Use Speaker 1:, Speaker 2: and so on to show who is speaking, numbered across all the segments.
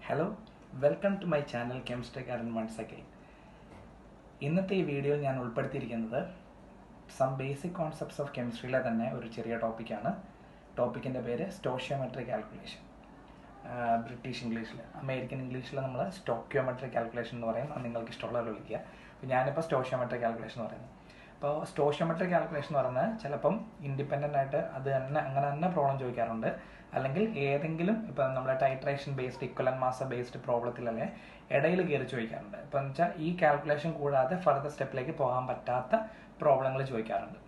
Speaker 1: Hello welcome to my channel കെമിസ്ട്രിക് and once again. ഇന്നത്തെ ഈ വീഡിയോയിൽ ഞാൻ ഉൾപ്പെടുത്തിയിരിക്കുന്നത് സം ബേസിക് കോൺസെപ്റ്റ്സ് ഓഫ് കെമിസ്ട്രിയിലെ തന്നെ ഒരു ചെറിയ ടോപ്പിക്കാണ്. ടോപ്പിക്കിൻ്റെ പേര് സ്റ്റോഷ്യോമെട്രിക് കാൽക്കുലേഷൻ. ബ്രിട്ടീഷ് ഇംഗ്ലീഷിൽ, അമേരിക്കൻ ഇംഗ്ലീഷിൽ നമ്മൾ സ്റ്റോക്കിയോമെട്രിക് കാൽക്കുലേഷൻ എന്ന് പറയും. അത് നിങ്ങൾക്ക് ഇഷ്ടമുള്ളത് വിളിക്കുക. അപ്പോൾ ഞാനിപ്പോൾ സ്റ്റോഷ്യോമെട്രിക് കാൽക്കുലേഷൻ എന്ന് പറയുന്നത്. അപ്പോൾ സ്റ്റോഷ്യോമെട്രിക് കാൽക്കുലേഷൻ എന്ന് പറയുന്നത് ചിലപ്പം ഇൻഡിപെൻഡൻ്റ് ആയിട്ട് അത് തന്നെ അങ്ങനെ തന്നെ പ്രോബ്ലം ചോദിക്കാറുണ്ട്. അല്ലെങ്കിൽ ഏതെങ്കിലും ഇപ്പം നമ്മൾ titration based equivalent mass based പ്രോബ്ലത്തിലല്ലേ ഇടയിൽ കയറി ചോദിക്കാറുണ്ട്. ഇപ്പം എന്ന് വെച്ചാൽ ഈ കാൽക്കുലേഷൻ കൂടാതെ ഫർദർ സ്റ്റെപ്പിലേക്ക് പോകാൻ പറ്റാത്ത പ്രോബ്ലങ്ങൾ ചോദിക്കാറുണ്ട്.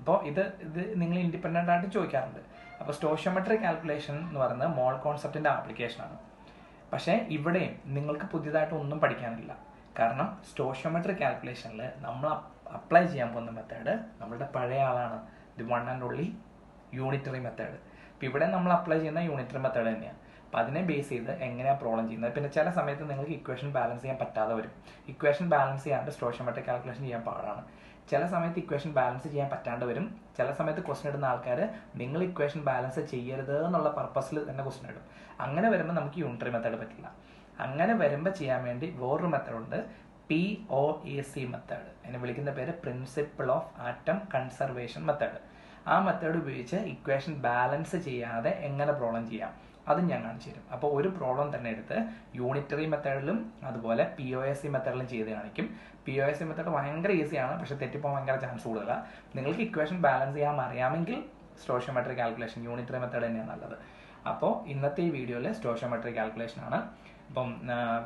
Speaker 1: അപ്പോൾ ഇത് നിങ്ങൾ ഇൻഡിപെൻഡൻ്റ് ആയിട്ട് ചോദിക്കാറുണ്ട്. അപ്പോൾ സ്റ്റോഷ്യോമെട്രിക് കാൽക്കുലേഷൻ എന്ന് പറയുന്നത് മോൾ കോൺസെപ്റ്റിൻ്റെ ആപ്ലിക്കേഷനാണ്. പക്ഷേ ഇവിടെയും നിങ്ങൾക്ക് പുതിയതായിട്ട് ഒന്നും പഠിക്കാനില്ല. കാരണം സ്റ്റോഷ്യോമെട്രിക് കാൽക്കുലേഷനിൽ നമ്മൾ അപ്ലൈ ചെയ്യാൻ പോകുന്ന മെത്തേഡ് നമ്മളുടെ പഴയ ആളാണ്, the one and only unitary method. അപ്പോൾ ഇവിടെ നമ്മൾ അപ്ലൈ ചെയ്യുന്ന യൂണിറ്ററി മെത്തേഡ് തന്നെയാണ്. അപ്പോൾ അതിനെ ബേസ് ചെയ്ത് എങ്ങനെയാണ് പ്രോബ്ലം ചെയ്യുന്നത്. പിന്നെ ചില സമയത്ത് നിങ്ങൾക്ക് ഇക്വേഷൻ ബാലൻസ് ചെയ്യാൻ പറ്റാതെ വരും. ഇക്വേഷൻ ബാലൻസ് ചെയ്യാണ്ട് സ്റ്റോഷ്യോമെട്രിക് കാൽക്കുലേഷൻ ചെയ്യാൻ പാടാണ്. ചില സമയത്ത് ഇക്വേഷൻ ബാലൻസ് ചെയ്യാൻ പറ്റാണ്ട് വരും. ചില സമയത്ത് ക്വസ്റ്റൻ ഇടുന്ന ആൾക്കാർ നിങ്ങൾ ഇക്വേഷൻ ബാലൻസ് ചെയ്യരുത് എന്നുള്ള പർപ്പസിൽ തന്നെ ക്വസ്റ്റൻ ഇടും. അങ്ങനെ വരുമ്പോൾ നമുക്ക് യൂണിറ്ററി മെത്തേഡ് പറ്റില്ല. അങ്ങനെ വരുമ്പോൾ ചെയ്യാൻ വേണ്ടി വേറൊരു മെത്തേഡുണ്ട്, POAC മെത്തേഡ്. അതിനെ വിളിക്കുന്ന പേര് principle of atom conservation method. ആ മെത്തേഡ് ഉപയോഗിച്ച് ഇക്വേഷൻ ബാലൻസ് ചെയ്യാതെ എങ്ങനെ പ്രോബ്ലം ചെയ്യാം അതും ഞാൻ കാണിച്ചു തരും. അപ്പോൾ ഒരു പ്രോബ്ലം തന്നെ എടുത്ത് യൂണിറ്ററി മെത്തേഡിലും അതുപോലെ POAC മെത്തേഡിലും ചെയ്ത് കാണിക്കും. POAC മെത്തേഡ് ഭയങ്കര ഈസിയാണ്, പക്ഷേ തെറ്റിപ്പോകാൻ ഭയങ്കര ചാൻസ് കൂടുതലാണ്. നിങ്ങൾക്ക് ഇക്വേഷൻ ബാലൻസ് ചെയ്യാൻ അറിയാമെങ്കിൽ സ്റ്റോഷ്യോമെട്രിക് കാൽക്കുലേഷൻ യൂണിറ്ററി മെത്തേഡ് തന്നെയാണ് നല്ലത്. അപ്പോൾ ഇന്നത്തെ ഈ വീഡിയോയിൽ സ്റ്റോഷ്യോമെട്രിക് കാൽക്കുലേഷൻ ആണ്. അപ്പം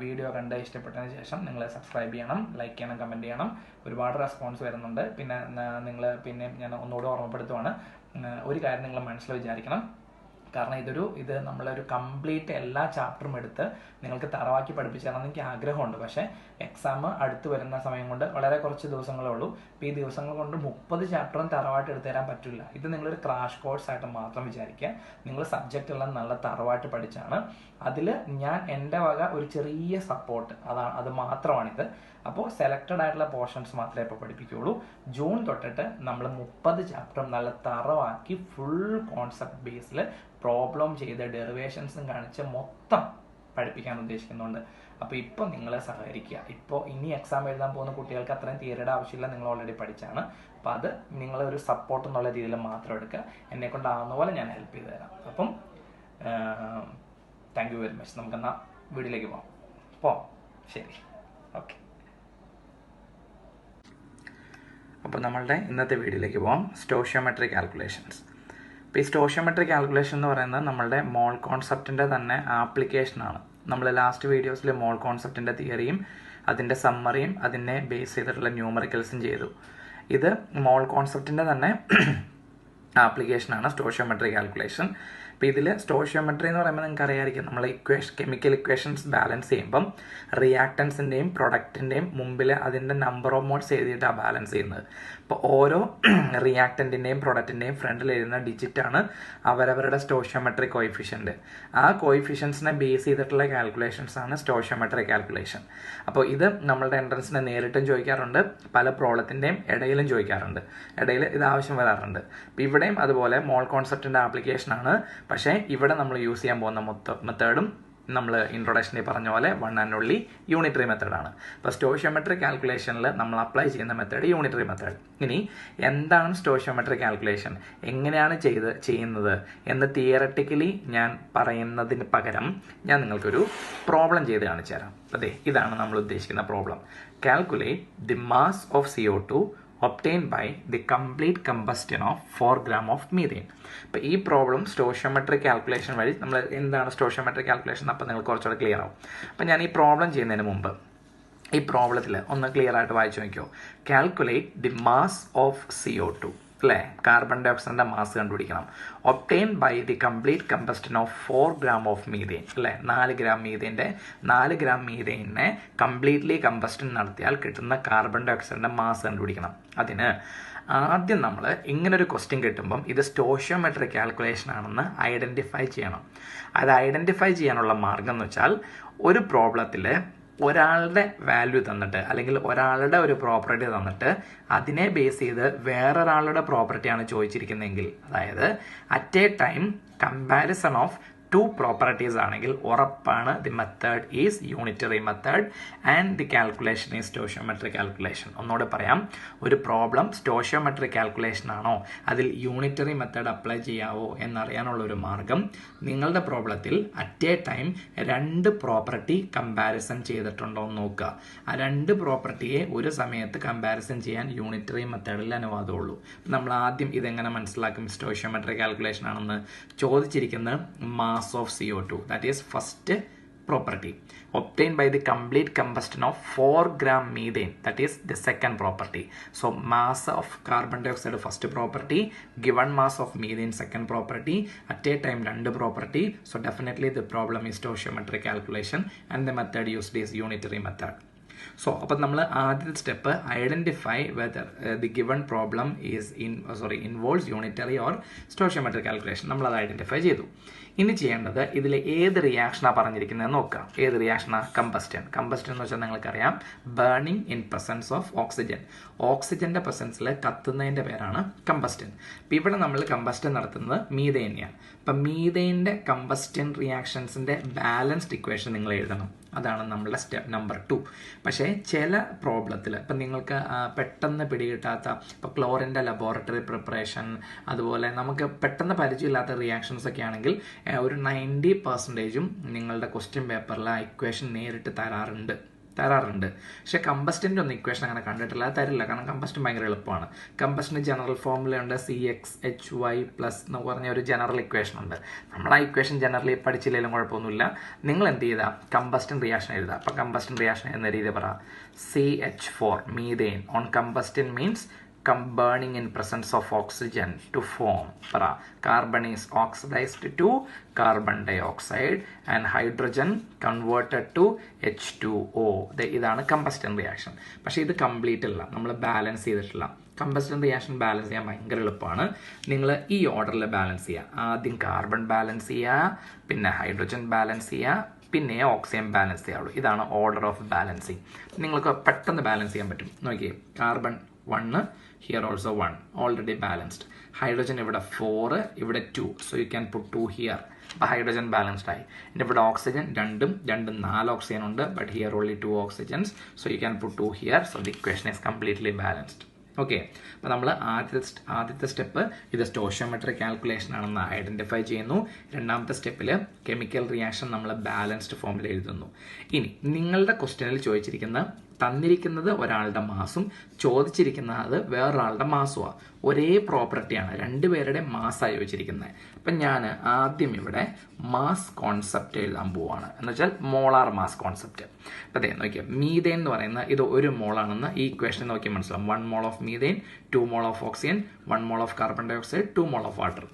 Speaker 1: വീഡിയോ കണ്ട് ഇഷ്ടപ്പെട്ടതിന് ശേഷം നിങ്ങൾ സബ്സ്ക്രൈബ് ചെയ്യണം, ലൈക്ക് ചെയ്യണം, കമൻറ്റ് ചെയ്യണം. ഒരുപാട് റെസ്പോൺസ് വരുന്നുണ്ട്. പിന്നെ പിന്നെ ഞാൻ ഒന്നുകൂടി ഓർമ്മപ്പെടുത്തുവാണ്, ഒരു കാര്യം നിങ്ങൾ മനസ്സിൽ വിചാരിക്കണം. കാരണം ഇത് നമ്മളൊരു കംപ്ലീറ്റ് എല്ലാ ചാപ്റ്ററും എടുത്ത് നിങ്ങൾക്ക് തറവാക്കി പഠിപ്പിച്ചു തരണം എനിക്ക് ആഗ്രഹമുണ്ട്. പക്ഷേ എക്സാം അടുത്ത് വരുന്ന സമയം കൊണ്ട് വളരെ കുറച്ച് ദിവസങ്ങളേ ഉള്ളൂ. അപ്പോൾ ഈ ദിവസങ്ങൾ കൊണ്ട് 30 ചാപ്റ്ററും തറവായിട്ട് എടുത്തു തരാൻ പറ്റില്ല. ഇത് നിങ്ങളൊരു ക്രാഷ് കോഴ്സ് ആയിട്ട് മാത്രം വിചാരിക്കുക. നിങ്ങൾ സബ്ജക്റ്റ് എല്ലാം നല്ല തറവായിട്ട് പഠിച്ചാണ്. അതിൽ ഞാൻ എൻ്റെ വക ഒരു ചെറിയ സപ്പോർട്ട്, അത് മാത്രമാണിത്. അപ്പോൾ സെലക്റ്റഡ് ആയിട്ടുള്ള പോർഷൻസ് മാത്രമേ ഇപ്പോൾ പഠിപ്പിക്കുകയുള്ളൂ. ജൂൺ തൊട്ടിട്ട് നമ്മൾ 30 ചാപ്റ്ററും നല്ല തറവാക്കി ഫുൾ കോൺസെപ്റ്റ് ബേസിൽ പ്രോബ്ലം ചെയ്ത് ഡെറിവേഷൻസും കാണിച്ച് മൊത്തം പഠിപ്പിക്കാൻ ഉദ്ദേശിക്കുന്നുണ്ട്. അപ്പോൾ ഇപ്പോൾ നിങ്ങൾ സഹകരിക്കുക. ഇപ്പോൾ ഇനി എക്സാം എഴുതാൻ പോകുന്ന കുട്ടികൾക്ക് അത്രയും തിയറിയുടെ ആവശ്യമില്ല, നിങ്ങൾ ഓൾറെഡി പഠിച്ചാണ്. അപ്പോൾ അത് നിങ്ങളൊരു സപ്പോർട്ട് എന്നുള്ള രീതിയിൽ മാത്രം എടുക്കുക. എന്നെക്കൊണ്ടാവുന്ന പോലെ ഞാൻ ഹെൽപ്പ് ചെയ്ത് തരാം. അപ്പം താങ്ക് യു വെരി മച്ച്. നമുക്കെന്നാൽ വീഡിയോയിലേക്ക് പോകാം. ശരി, ഓക്കെ. അപ്പോൾ നമ്മളുടെ ഇന്നത്തെ വീഡിയോയിലേക്ക് പോകാം. Stoichiometric calculations. ഇപ്പോൾ ഈ സ്റ്റോഷ്യോമെട്രിക് കാൽക്കുലേഷൻ എന്ന് പറയുന്നത് നമ്മളുടെ മോൾ കോൺസെപ്റ്റിൻ്റെ തന്നെ ആപ്ലിക്കേഷനാണ്. നമ്മൾ ലാസ്റ്റ് വീഡിയോസിൽ മോൾ കോൺസെപ്റ്റിൻ്റെ തിയറിയും അതിൻ്റെ സമ്മറിയും അതിനെ ബേസ് ചെയ്തിട്ടുള്ള ന്യൂമറിക്കൽസും ചെയ്തു. ഇത് മോൾ കോൺസെപ്റ്റിൻ്റെ തന്നെ ആപ്ലിക്കേഷനാണ് സ്റ്റോഷ്യോമെട്രിക് കാൽക്കുലേഷൻ. അപ്പോൾ ഇതിൽ സ്റ്റോഷ്യോമെട്രി എന്ന് പറയുമ്പോൾ നിങ്ങൾക്ക് അറിയാമായിരിക്കും, നമ്മൾ കെമിക്കൽ ഇക്വേഷൻസ് ബാലൻസ് ചെയ്യുമ്പം റിയാക്ടൻസിൻ്റെയും പ്രൊഡക്റ്റിൻ്റെയും മുമ്പിൽ അതിൻ്റെ നമ്പർ ഓഫ് മോഡ്സ് എഴുതിയിട്ടാണ് ബാലൻസ് ചെയ്യുന്നത്. അപ്പോൾ ഓരോ റിയാക്ടൻറ്റിൻ്റെയും പ്രൊഡക്റ്റിൻ്റെയും ഫ്രണ്ടിൽ എഴുതുന്ന ഡിജിറ്റാണ് അവരവരുടെ സ്റ്റോഷ്യോമെട്രിക് കോയിഫിഷ്യൻറ്റ്. ആ കോയിഫിഷ്യൻസിനെ ബേസ് ചെയ്തിട്ടുള്ള കാൽക്കുലേഷൻസ് ആണ് സ്റ്റോഷ്യോമെട്രിക് കാൽക്കുലേഷൻ. അപ്പോൾ ഇത് നമ്മളുടെ എൻട്രൻസിനെ നേരിട്ടും ചോദിക്കാറുണ്ട്, പല പ്രോബ്ലത്തിൻ്റെയും ഇടയിലും ചോദിക്കാറുണ്ട്. ഇടയിൽ ഇത് ആവശ്യം വരാറുണ്ട്. അപ്പോൾ ഇവിടെയും അതുപോലെ മോൾ കോൺസെപ്റ്റിൻ്റെ ആപ്ലിക്കേഷനാണ്. പക്ഷേ ഇവിടെ നമ്മൾ യൂസ് ചെയ്യാൻ പോകുന്ന മെത്തേഡും നമ്മൾ ഇൻട്രൊഡക്ഷനിൽ പറഞ്ഞ പോലെ വൺ ആൻഡ് ഓൺലി യൂണിറ്ററി മെത്തേഡാണ്. ഇപ്പോൾ സ്റ്റോഷ്യോമെട്രിക് കാൽക്കുലേഷനിൽ നമ്മൾ അപ്ലൈ ചെയ്യുന്ന മെത്തേഡ് യൂണിറ്ററി മെത്തേഡ്. ഇനി എന്താണ് സ്റ്റോഷ്യോമെട്രിക് കാൽക്കുലേഷൻ, എങ്ങനെയാണ് ചെയ്യുന്നത് എന്ന് തിയററ്റിക്കലി ഞാൻ പറയുന്നതിന് പകരം ഞാൻ നിങ്ങൾക്കൊരു പ്രോബ്ലം ചെയ്ത് കാണിച്ചു തരാം. അതെ, ഇതാണ് നമ്മൾ ഉദ്ദേശിക്കുന്ന problem. Calculate the mass of CO2 obtained by the complete combustion of 4 gram of methane. അപ്പോൾ ഈ പ്രോബ്ലം സ്റ്റോഷ്യോമെട്രിക് കാൽക്കുലേഷൻ വഴി നമ്മൾ എന്താണ് സ്റ്റോഷ്യോമെട്രിക് കാൽക്കുലേഷൻ അപ്പോൾ നിങ്ങൾക്ക് കുറച്ചുകൂടെ ക്ലിയർ ആവും. അപ്പോൾ ഞാൻ ഈ പ്രോബ്ലം ചെയ്യുന്നതിന് മുമ്പ് ഈ പ്രോബ്ലത്തിൽ ഒന്ന് ക്ലിയർ ആയിട്ട് വായിച്ചു നോക്കിയോ. Calculate the mass of CO2, അല്ലേ, കാർബൺ ഡൈ ഓക്സൈഡിൻ്റെ മാസ് കണ്ടുപിടിക്കണം. Obtain by the complete combustion of 4 gram of methane, അല്ലേ, 4 gram മീഥെയിനെ കംപ്ലീറ്റ്ലി കമ്പസ്റ്റൻ നടത്തിയാൽ കിട്ടുന്ന കാർബൺ ഡൈ ഓക്സൈഡിൻ്റെ മാസ് കണ്ടുപിടിക്കണം. അതിന് ആദ്യം നമ്മൾ ഇങ്ങനൊരു ക്വസ്റ്റ്യൻ കിട്ടുമ്പം ഇത് സ്റ്റോഷ്യോമെട്രിക് കാൽക്കുലേഷൻ ആണെന്ന് ഐഡൻറ്റിഫൈ ചെയ്യണം. അത് ഐഡൻറ്റിഫൈ ചെയ്യാനുള്ള മാർഗം എന്ന് വെച്ചാൽ ഒരു പ്രോബ്ലത്തിൽ ഒരാളുടെ വാല്യൂ തന്നിട്ട് അല്ലെങ്കിൽ ഒരാളുടെ ഒരു പ്രോപ്പർട്ടി തന്നിട്ട് അതിനെ ബേസ് ചെയ്ത് വേറൊരാളുടെ പ്രോപ്പർട്ടിയാണ് ചോദിച്ചിരിക്കുന്നതെങ്കിൽ, അതായത് at a time comparison of 2 properties ആണെങ്കിൽ ഉറപ്പാണ് the method is unitary method and the calculation is stoichiometric calculation. ഒന്നുകൂടെ പറയാം, ഒരു പ്രോബ്ലം സ്റ്റോഷിയോമെട്രിക് കാൽക്കുലേഷൻ ആണോ അതിൽ യൂണിറ്ററി മെത്തേഡ് അപ്ലൈ ചെയ്യാവോ എന്നറിയാനുള്ള ഒരു മാർഗം നിങ്ങളുടെ പ്രോബ്ലത്തിൽ at a time 2 property comparison ചെയ്തിട്ടുണ്ടോ എന്ന് നോക്കുക. ആ 2 പ്രോപ്പർട്ടിയെ ഒരു സമയത്ത് കമ്പാരിസൺ ചെയ്യാൻ യൂണിറ്ററി മെത്തേഡിൽ അനുവാദമുള്ളൂ. നമ്മൾ ആദ്യം ഇതെങ്ങനെ മനസ്സിലാക്കും സ്റ്റോഷിയോമെട്രിക് കാൽക്കുലേഷൻ ആണെന്ന്? ചോദിച്ചിരിക്കുന്നത് mass of CO2, that is first property obtained by the complete combustion of 4 gram methane, that is the second property. So mass of carbon dioxide first property, given mass of methane second property, at a time 2 property. So definitely the problem is stoichiometric calculation and the method used is unitary method. So അപ്പോൾ നമ്മൾ ആദ്യത്തെ step identify whether the given problem is involves unitary or stoichiometric calculation. നമ്മൾ അത് identify ചെയ്തു. ഇനി ചെയ്യേണ്ടത് ഇതിൽ ഏത് റിയാക്ഷനാണ് പറഞ്ഞിരിക്കുന്നത് നോക്കാം. ഏത് റിയാക്ഷനാണ്? കമ്പസ്റ്റൻ. കമ്പസ്റ്റൻ എന്ന് വെച്ചാൽ നിങ്ങൾക്കറിയാം burning in presence of oxygen. ഓക്സിജന്റെ പ്രസൻസിൽ കത്തുന്നതിന്റെ പേരാണ് കമ്പസ്റ്റൻ. അപ്പം ഇവിടെ നമ്മൾ കമ്പസ്റ്റൻ നടത്തുന്നത് മീഥേനെയാണ്. അപ്പം മീഥേൻ്റെ കമ്പസ്റ്റൻ റിയാക്ഷൻസിന്റെ ബാലൻസ്ഡ് ഇക്വേഷൻ നിങ്ങൾ എഴുതണം. അതാണ് നമ്മളുടെ സ്റ്റെപ്പ് നമ്പർ 2. പക്ഷേ ചില പ്രോബ്ലത്തിൽ ഇപ്പം നിങ്ങൾക്ക് പെട്ടെന്ന് പിടികിട്ടാത്ത ഇപ്പോൾ ക്ലോറിൻ്റെ ലബോറട്ടറി പ്രിപ്പറേഷൻ, അതുപോലെ നമുക്ക് പെട്ടെന്ന് പരിചയമില്ലാത്ത റിയാക്ഷൻസ് ഒക്കെ ആണെങ്കിൽ ഒരു 90% നിങ്ങളുടെ ക്വസ്റ്റ്യൻ പേപ്പറിൽ ആ ഇക്വേഷൻ നേരിട്ട് തരാറുണ്ട്. പക്ഷെ കമ്പസ്റ്റൻ്റെ ഒന്നും ഇക്വേഷൻ അങ്ങനെ കണ്ടിട്ടില്ല, തരില്ല. കാരണം കമ്പസ്റ്റൻ ഭയങ്കര എളുപ്പമാണ്. കമ്പസ്റ്റന് ജനറൽ ഫോർമുലയുണ്ട്, CXHY+ എന്ന് പറഞ്ഞ ഒരു ജനറൽ ഇക്വേഷൻ ഉണ്ട്. നമ്മൾ ആ ഇക്വേഷൻ ജനറലി പഠിച്ചില്ലെങ്കിലും കുഴപ്പമൊന്നുമില്ല. നിങ്ങൾ എന്ത് ചെയ്താൽ കമ്പസ്റ്റൻ റിയാക്ഷൻ എഴുതുക. അപ്പം കമ്പസ്റ്റൻ റിയാക്ഷൻ എന്ന രീതി പറ. CH4 methane on combustion means burning in presence of oxygen to form carbon is oxidized to carbon dioxide and hydrogen converted to H2O. ഇതാണ് കമ്പസ്റ്റൻ റിയാക്ഷൻ. പക്ഷേ ഇത് കംപ്ലീറ്റ് അല്ല, നമ്മൾ ബാലൻസ് ചെയ്തിട്ടില്ല. കമ്പസ്റ്റൻ റിയാക്ഷൻ ബാലൻസ് ചെയ്യാൻ ഭയങ്കര എളുപ്പമാണ്. നിങ്ങൾ ഈ ഓർഡറിൽ ബാലൻസ് ചെയ്യുക. ആദ്യം കാർബൺ ബാലൻസ് ചെയ്യുക, പിന്നെ ഹൈഡ്രജൻ ബാലൻസ് ചെയ്യുക, പിന്നെ ഓക്സിജൻ ബാലൻസ് ചെയ്യാവുള്ളൂ. ഇതാണ് ഓർഡർ ഓഫ് ബാലൻസിങ്. നിങ്ങൾക്ക് പെട്ടെന്ന് ബാലൻസ് ചെയ്യാൻ പറ്റും. നോക്കിയേ, carbon 1, here also 1, already balanced. Hydrogen ഇവിടെ 4, ഇവിടെ 2, so you can put 2 here. അപ്പോൾ ഹൈഡ്രജൻ ബാലൻസ്ഡ് ആയി. ഇവിടെ ഓക്സിജൻ 2 4 ഓക്സിജൻ ഉണ്ട്, but here only 2 oxygens, so you can put 2 here. So the equation is completely balanced. Okay, അപ്പോൾ നമ്മൾ ആദ്യത്തെ step ഇത് സ്റ്റോഷിയോമെട്രിക് കാൽക്കുലേഷൻ ആണെന്ന് ഐഡന്റിഫൈ ചെയ്യുന്നു. രണ്ടാമത്തെ സ്റ്റെപ്പിൽ കെമിക്കൽ റിയാക്ഷൻ നമ്മൾ ബാലൻസ്ഡ് ഫോമിൽ എഴുതുന്നു. ഇനി നിങ്ങളുടെ ക്വസ്റ്റ്യനിൽ തന്നിരിക്കുന്നത് ഒരാളുടെ മാസും ചോദിച്ചിരിക്കുന്നത് വേറൊരാളുടെ മാസുമാണ്. ഒരേ പ്രോപ്പർട്ടിയാണ്, 2 പേരുടെ മാസ്സായി ചോദിച്ചിരിക്കുന്നത്. അപ്പം ഞാൻ ആദ്യം ഇവിടെ മാസ് കോൺസെപ്റ്റ് എഴുതാൻ പോവാണ്, എന്ന് വെച്ചാൽ മോളാർ മാസ് കോൺസെപ്റ്റ്. അപ്പം അതെ നോക്കിയാൽ മീഥേൻ എന്ന് പറയുന്ന ഇത് 1 മോളാണെന്ന് ഈ ഇക്വേഷൻ നോക്കി മനസ്സിലാവും. 1 mole of methane, 2 mole of oxygen, 1 mole of carbon dioxide, 2 mole of water.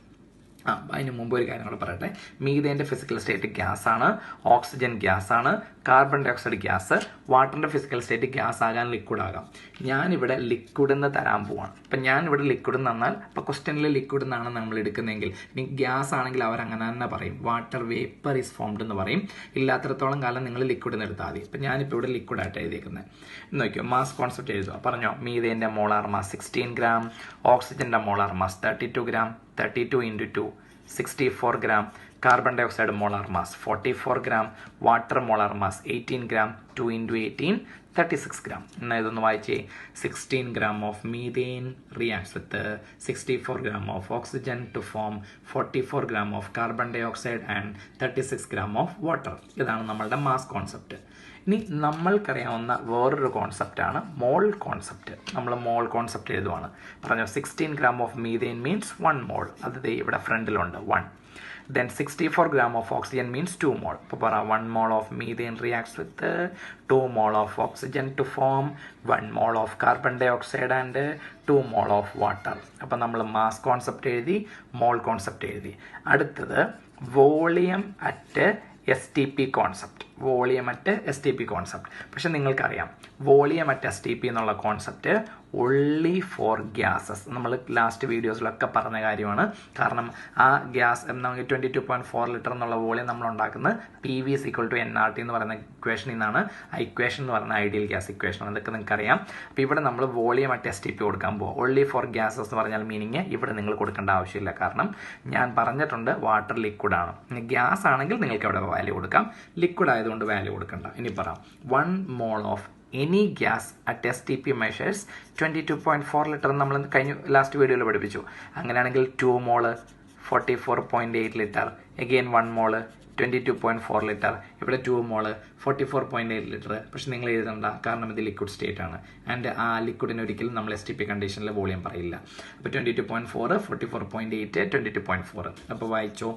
Speaker 1: അതിന് മുമ്പ് ഒരു കാര്യം കൂടെ പറയട്ടെ. മീഥേൻ്റെ ഫിസിക്കൽ സ്റ്റേറ്റ് ഗ്യാസ് ആണ്, ഓക്സിജൻ ഗ്യാസ് ആണ്, കാർബൺ ഡൈ ഓക്സൈഡ് ഗ്യാസ്, വാട്ടറിൻ്റെ ഫിസിക്കൽ സ്റ്റേറ്റ് ഗ്യാസ് ആകാൻ ലിക്വിഡ് ആകാം. ഞാനിവിടെ ലിക്വിഡ് എന്ന് തരാൻ പോവാണ്. അപ്പം ഞാനിവിടെ ലിക്വിഡ് എന്ന് തന്നാൽ ഇപ്പോൾ ക്വസ്റ്റ്യനിൽ ലിക്വിഡ് എന്നാണ് നമ്മൾ എടുക്കുന്നതെങ്കിൽ, ഇനി ഗ്യാസ് ആണെങ്കിൽ അവരങ്ങനെ തന്നെ പറയും, വാട്ടർ വേപ്പർ ഈസ് ഫോംഡ് എന്ന് പറയും. ഇല്ലാത്തിടത്തോളം കാലം നിങ്ങൾ ലിക്വിഡ് എന്ന് എടുത്താൽ മതി. ഇപ്പം ഞാനിപ്പോൾ ഇവിടെ ലിക്വിഡായിട്ട് എഴുതിയിരിക്കുന്നത്. നോക്കിയോ, മാസ് കോൺസെപ്റ്റ് എഴുതുക. പറഞ്ഞോ, മീഥേൻ്റെ മോളാർ മാസ് 16 gram, ഓക്സിജൻ്റെ molar mass 32 gram, 32 × 2 64 gram, carbon dioxide molar mass 44 gram, water molar mass 18 gram, 2 × 18 36 gram. എന്നാൽ ഇതൊന്ന് വായിച്ചേ. 16 gram of methane reacts with 64 gram of oxygen to form 44 gram of carbon dioxide and 36 gram of water. ഇതാണ് നമ്മളുടെ mass concept. ഇനി നമ്മൾക്കറിയാവുന്ന വേറൊരു കോൺസെപ്റ്റാണ് മോൾ concept. നമ്മൾ മോൾ concept എഴുതുവാണ്. പറഞ്ഞോ, 16 gram of methane means 1 mole. അത് ഇവിടെ ഫ്രണ്ടിലുണ്ട് 1. Then 64 gram of oxygen means 2 mole. അപ്പോൾ പറ, 1 mole of methane reacts with 2 mole of oxygen to form 1 mole of carbon dioxide and 2 mole of water. അപ്പോൾ നമ്മൾ mass concept എഴുതി, മോൾ concept എഴുതി. അടുത്തത് volume at STP concept. Volume at STP concept. പക്ഷെ നിങ്ങൾക്കറിയാം volume at STP എന്നുള്ള concept only for gases. നമ്മൾ last വീഡിയോസിലൊക്കെ പറഞ്ഞ കാര്യമാണ്. കാരണം ആ ഗ്യാസ് 22.4 ലിറ്റർ എന്നുള്ള വോളിയം നമ്മൾ ഉണ്ടാക്കുന്നത് PV = nRT എന്ന് പറയുന്ന ഇക്വേഷനിൽ നിന്നാണ്. ആ ഇക്വേഷൻ എന്ന് പറയുന്ന ഐഡിയൽ ഗ്യാസ് ഇക്വേഷൻ. അതൊക്കെ നിങ്ങൾക്കറിയാം. അപ്പോൾ ഇവിടെ നമ്മൾ വോളിയം അറ്റ് STP കൊടുക്കാൻ പോകും. only for gases എന്ന് പറഞ്ഞാൽ മീനിങ് ഇവിടെ നിങ്ങൾ കൊടുക്കേണ്ട ആവശ്യമില്ല. കാരണം ഞാൻ പറഞ്ഞിട്ടുണ്ട് വാട്ടർ ലിക്വിഡ് ആണ്. ഗ്യാസ് ആണെങ്കിൽ നിങ്ങൾക്ക് അവിടെ വാല്യൂ കൊടുക്കാം. ലിക്വിഡ് ആയതുകൊണ്ട് വാല്യൂ കൊടുക്കണ്ട. ഇനി പറയാം 1 mole of any gas at STP measures 22.4 litre നമ്മൾ കഴിഞ്ഞ ലാസ്റ്റ് വീഡിയോയിൽ പഠിപ്പിച്ചു. അങ്ങനെയാണെങ്കിൽ 2 മോള് 44.8 ലിറ്റർ, അഗെയിൻ 1 മോള് 22.4 ലിറ്റർ, ഇവിടെ 2 മോള് 44.8 ലിറ്റർ. പക്ഷെ നിങ്ങൾ എഴുതണ്ട, കാരണം ഇത് ലിക്വിഡ് സ്റ്റേറ്റ് ആണ്. ആൻഡ് ആ ലിക്വിഡിന് ഒരിക്കലും നമ്മൾ STP കണ്ടീഷനിൽ വോളിയം പറയില്ല. അപ്പോൾ 22.4 44.8 22.4. അപ്പോൾ വായിച്ചോ.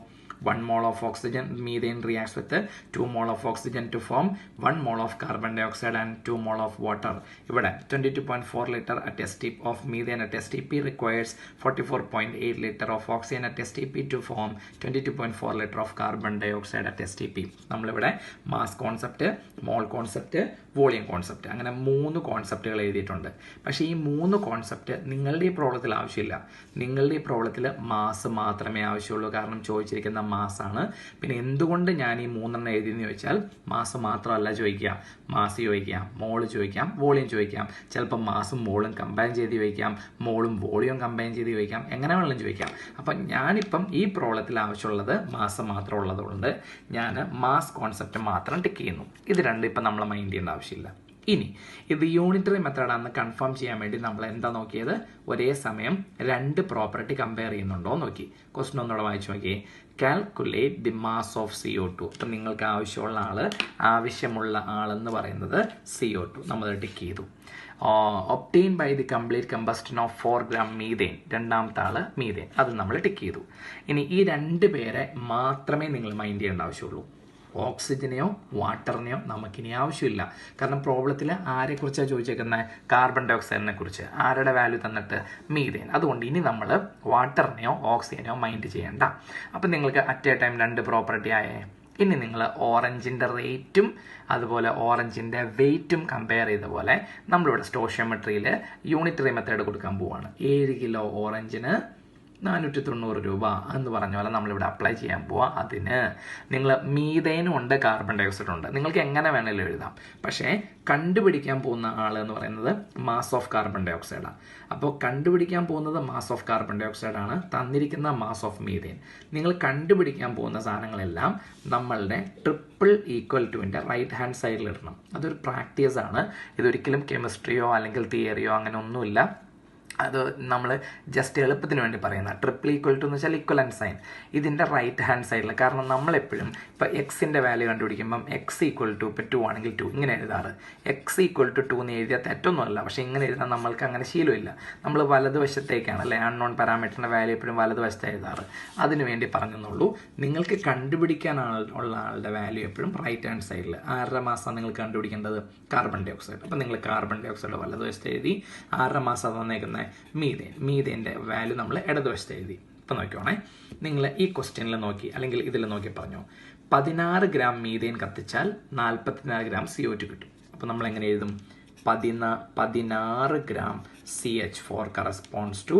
Speaker 1: 1 mole of oxygen, methane reacts with 2 mole of oxygen to form 1 mole of carbon dioxide and 2 mole of water. ഇവിടെ 22.4 liter at STP of methane at STP requires 44.8 liter of oxygen at STP to form 22.4 liter of carbon dioxide at STP. നമ്മളിവിടെ mass concept, മോൾ concept, volume concept, അങ്ങനെ 3 കോൺസെപ്റ്റുകൾ എഴുതിയിട്ടുണ്ട്. പക്ഷേ ഈ 3 concept നിങ്ങളുടെ ഈ പ്രോബ്ലത്തിൽ ആവശ്യമില്ല. നിങ്ങളുടെ ഈ പ്രോബ്ലത്തിൽ മാസ് മാത്രമേ ആവശ്യമുള്ളൂ. കാരണം ചോദിച്ചിരിക്കുന്ന മാസാണ്. പിന്നെ എന്തുകൊണ്ട് ഞാൻ ഈ 3 എഴുതിയെന്ന് ചോദിച്ചാൽ മാസ് മാത്രമല്ല ചോദിക്കുക, മാസ് ചോദിക്കാം, മോള് ചോദിക്കാം, വോളിയം ചോദിക്കാം. ചിലപ്പോൾ മാസും മോളും കമ്പൈൻ ചെയ്ത് ചോദിക്കാം, മോളും വോളിയം കമ്പൈൻ ചെയ്ത് ചോദിക്കാം, എങ്ങനെ വേണമെങ്കിലും ചോദിക്കാം. അപ്പം ഞാനിപ്പം ഈ പ്രോബ്ലത്തിൽ ആവശ്യമുള്ളത് മാസ് മാത്രം ഉള്ളതുകൊണ്ട് ഞാൻ മാസ് കോൺസെപ്റ്റ് മാത്രം ടിക്ക് ചെയ്യുന്നു. ഇത് രണ്ടും ഇപ്പം നമ്മൾ മൈൻഡ് ചെയ്യേണ്ട ആവശ്യമില്ല. ഇനി ഇത് യൂണിറ്ററി മെത്തേഡാണെന്ന് കൺഫേം ചെയ്യാൻ വേണ്ടി നമ്മൾ എന്താ നോക്കിയത്? ഒരേ സമയം 2 പ്രോപ്പർട്ടി കമ്പയർ ചെയ്യുന്നുണ്ടോ നോക്കി. ക്വസ്റ്റൻ ഒന്നുകൂടെ വായിച്ചു നോക്കി. Calculate the mass of CO2. അപ്പം നിങ്ങൾക്ക് ആവശ്യമുള്ള ആളെന്ന് പറയുന്നത് CO2. നമ്മൾ ടിക്ക് ചെയ്തു. Obtain by the complete combustion of 4 gram methane. രണ്ടാമത്തെ ആള് മീഥേൻ. അത് നമ്മൾ ടിക്ക് ചെയ്തു. ഇനി ഈ 2 പേരെ മാത്രമേ നിങ്ങൾ മൈൻഡ് ചെയ്യേണ്ട ആവശ്യമുള്ളൂ. ഓക്സിജനെയോ വാട്ടറിനെയോ നമുക്കിനി ആവശ്യമില്ല. കാരണം പ്രോബ്ലത്തിൽ ആരെക്കുറിച്ചാണ് ചോദിച്ചേക്കുന്നത്? കാർബൺ ഡൈ ഓക്സൈഡിനെ കുറിച്ച്. ആരുടെ വാല്യൂ തന്നിട്ട്? മീഥേൻ. അതുകൊണ്ട് ഇനി നമ്മൾ വാട്ടറിനെയോ ഓക്സിജനെയോ മൈൻഡ് ചെയ്യേണ്ട. അപ്പം നിങ്ങൾക്ക് അറ്റ് എ ടൈം 2 പ്രോപ്പർട്ടി ആയേ. ഇനി നിങ്ങൾ ഓറഞ്ചിൻ്റെ റേറ്റും അതുപോലെ ഓറഞ്ചിൻ്റെ വെയിറ്റും കമ്പയർ ചെയ്ത പോലെ നമ്മളിവിടെ സ്റ്റോഷ്യോമെട്രിയിൽ യൂണിറ്ററി മെത്തേഡ് കൊടുക്കാൻ പോവുകയാണ്. 7 കിലോ ഓറഞ്ചിന് 490 രൂപ എന്ന് പറഞ്ഞ പോലെ നമ്മളിവിടെ അപ്ലൈ ചെയ്യാൻ പോവാം. അതിന് നിങ്ങൾ മീഥേനും ഉണ്ട്, കാർബൺ ഡൈ ഓക്സൈഡും ഉണ്ട്. നിങ്ങൾക്ക് എങ്ങനെ വേണമെങ്കിലും എഴുതാം. പക്ഷേ കണ്ടുപിടിക്കാൻ പോകുന്ന ആൾ എന്ന് പറയുന്നത് മാസ് ഓഫ് കാർബൺ ഡൈ ഓക്സൈഡാണ്. അപ്പോൾ കണ്ടുപിടിക്കാൻ പോകുന്നത് മാസ് ഓഫ് കാർബൺ ഡൈ ഓക്സൈഡാണ്, തന്നിരിക്കുന്ന മാസ് ഓഫ് മീഥേൻ. നിങ്ങൾ കണ്ടുപിടിക്കാൻ പോകുന്ന സാധനങ്ങളെല്ലാം നമ്മളുടെ ട്രിപ്പിൾ ഈക്വൽ ടുവിൻ്റെ റൈറ്റ് ഹാൻഡ് സൈഡിൽ ഇടണം. അതൊരു പ്രാക്ടീസ് ആണ്. ഇതൊരിക്കലും കെമിസ്ട്രിയോ അല്ലെങ്കിൽ തിയറിയോ അങ്ങനെ ഒന്നുമില്ല. അത് നമ്മൾ ജസ്റ്റ് എളുപ്പത്തിന് വേണ്ടി പറയുന്ന ട്രിപ്പിൾ ഈക്വൽ ടു എന്ന് വെച്ചാൽ ഇക്വലൻറ്റ് സൈൻ ഇതിൻ്റെ റൈറ്റ് ഹാൻഡ് സൈഡിൽ. കാരണം നമ്മളെപ്പോഴും ഇപ്പോൾ എക്സിൻ്റെ വാല്യൂ കണ്ടുപിടിക്കുമ്പം x ഈക്വൽ ടു ഇപ്പോൾ 2 ആണെങ്കിൽ 2 ഇങ്ങനെ എഴുതാറ്. x ഈക്വൽ ടു 2 എന്ന് എഴുതിയാൽ തെറ്റൊന്നുമല്ല. പക്ഷേ ഇങ്ങനെ എഴുതാൻ നമ്മൾക്ക് അങ്ങനെ ശീലമില്ല. നമ്മൾ വലതുവശത്തേക്കാണ് അല്ലേ അൺനോൺ പാരാമീറ്ററിൻ്റെ വാല്യൂ എപ്പോഴും വലതുവശത്ത് എഴുതാറ്. അതിനു വേണ്ടി പറഞ്ഞെന്നുള്ളൂ. നിങ്ങൾക്ക് കണ്ടുപിടിക്കാൻ ഉള്ള ആളുടെ വാല്യൂ എപ്പോഴും റൈറ്റ് ഹാൻഡ് സൈഡിൽ. ആരുടെ മാസമാണ് നിങ്ങൾ കണ്ടുപിടിക്കേണ്ടത്? Carbon dioxide. അപ്പം നിങ്ങൾ കാർബൺ ഡൈ ഓക്സൈഡ് വലതുവശത്ത് എഴുതി. ആരുടെ മാസം തന്നേക്കുന്നത്? മീഥേൻ്റെ വാല്യൂ നമ്മൾ ഇടതുവശത്ത് എഴുതി. ഇപ്പം നോക്കിക്കോണേ. നിങ്ങൾ ഈ ക്വസ്റ്റ്യനിൽ നോക്കി അല്ലെങ്കിൽ ഇതിൽ നോക്കി പറഞ്ഞു 16 gram മീഥേൻ കത്തിച്ചാൽ 44 gram CO2 കിട്ടും. അപ്പോൾ നമ്മൾ എങ്ങനെ എഴുതും? 16 gram CH4 corresponds to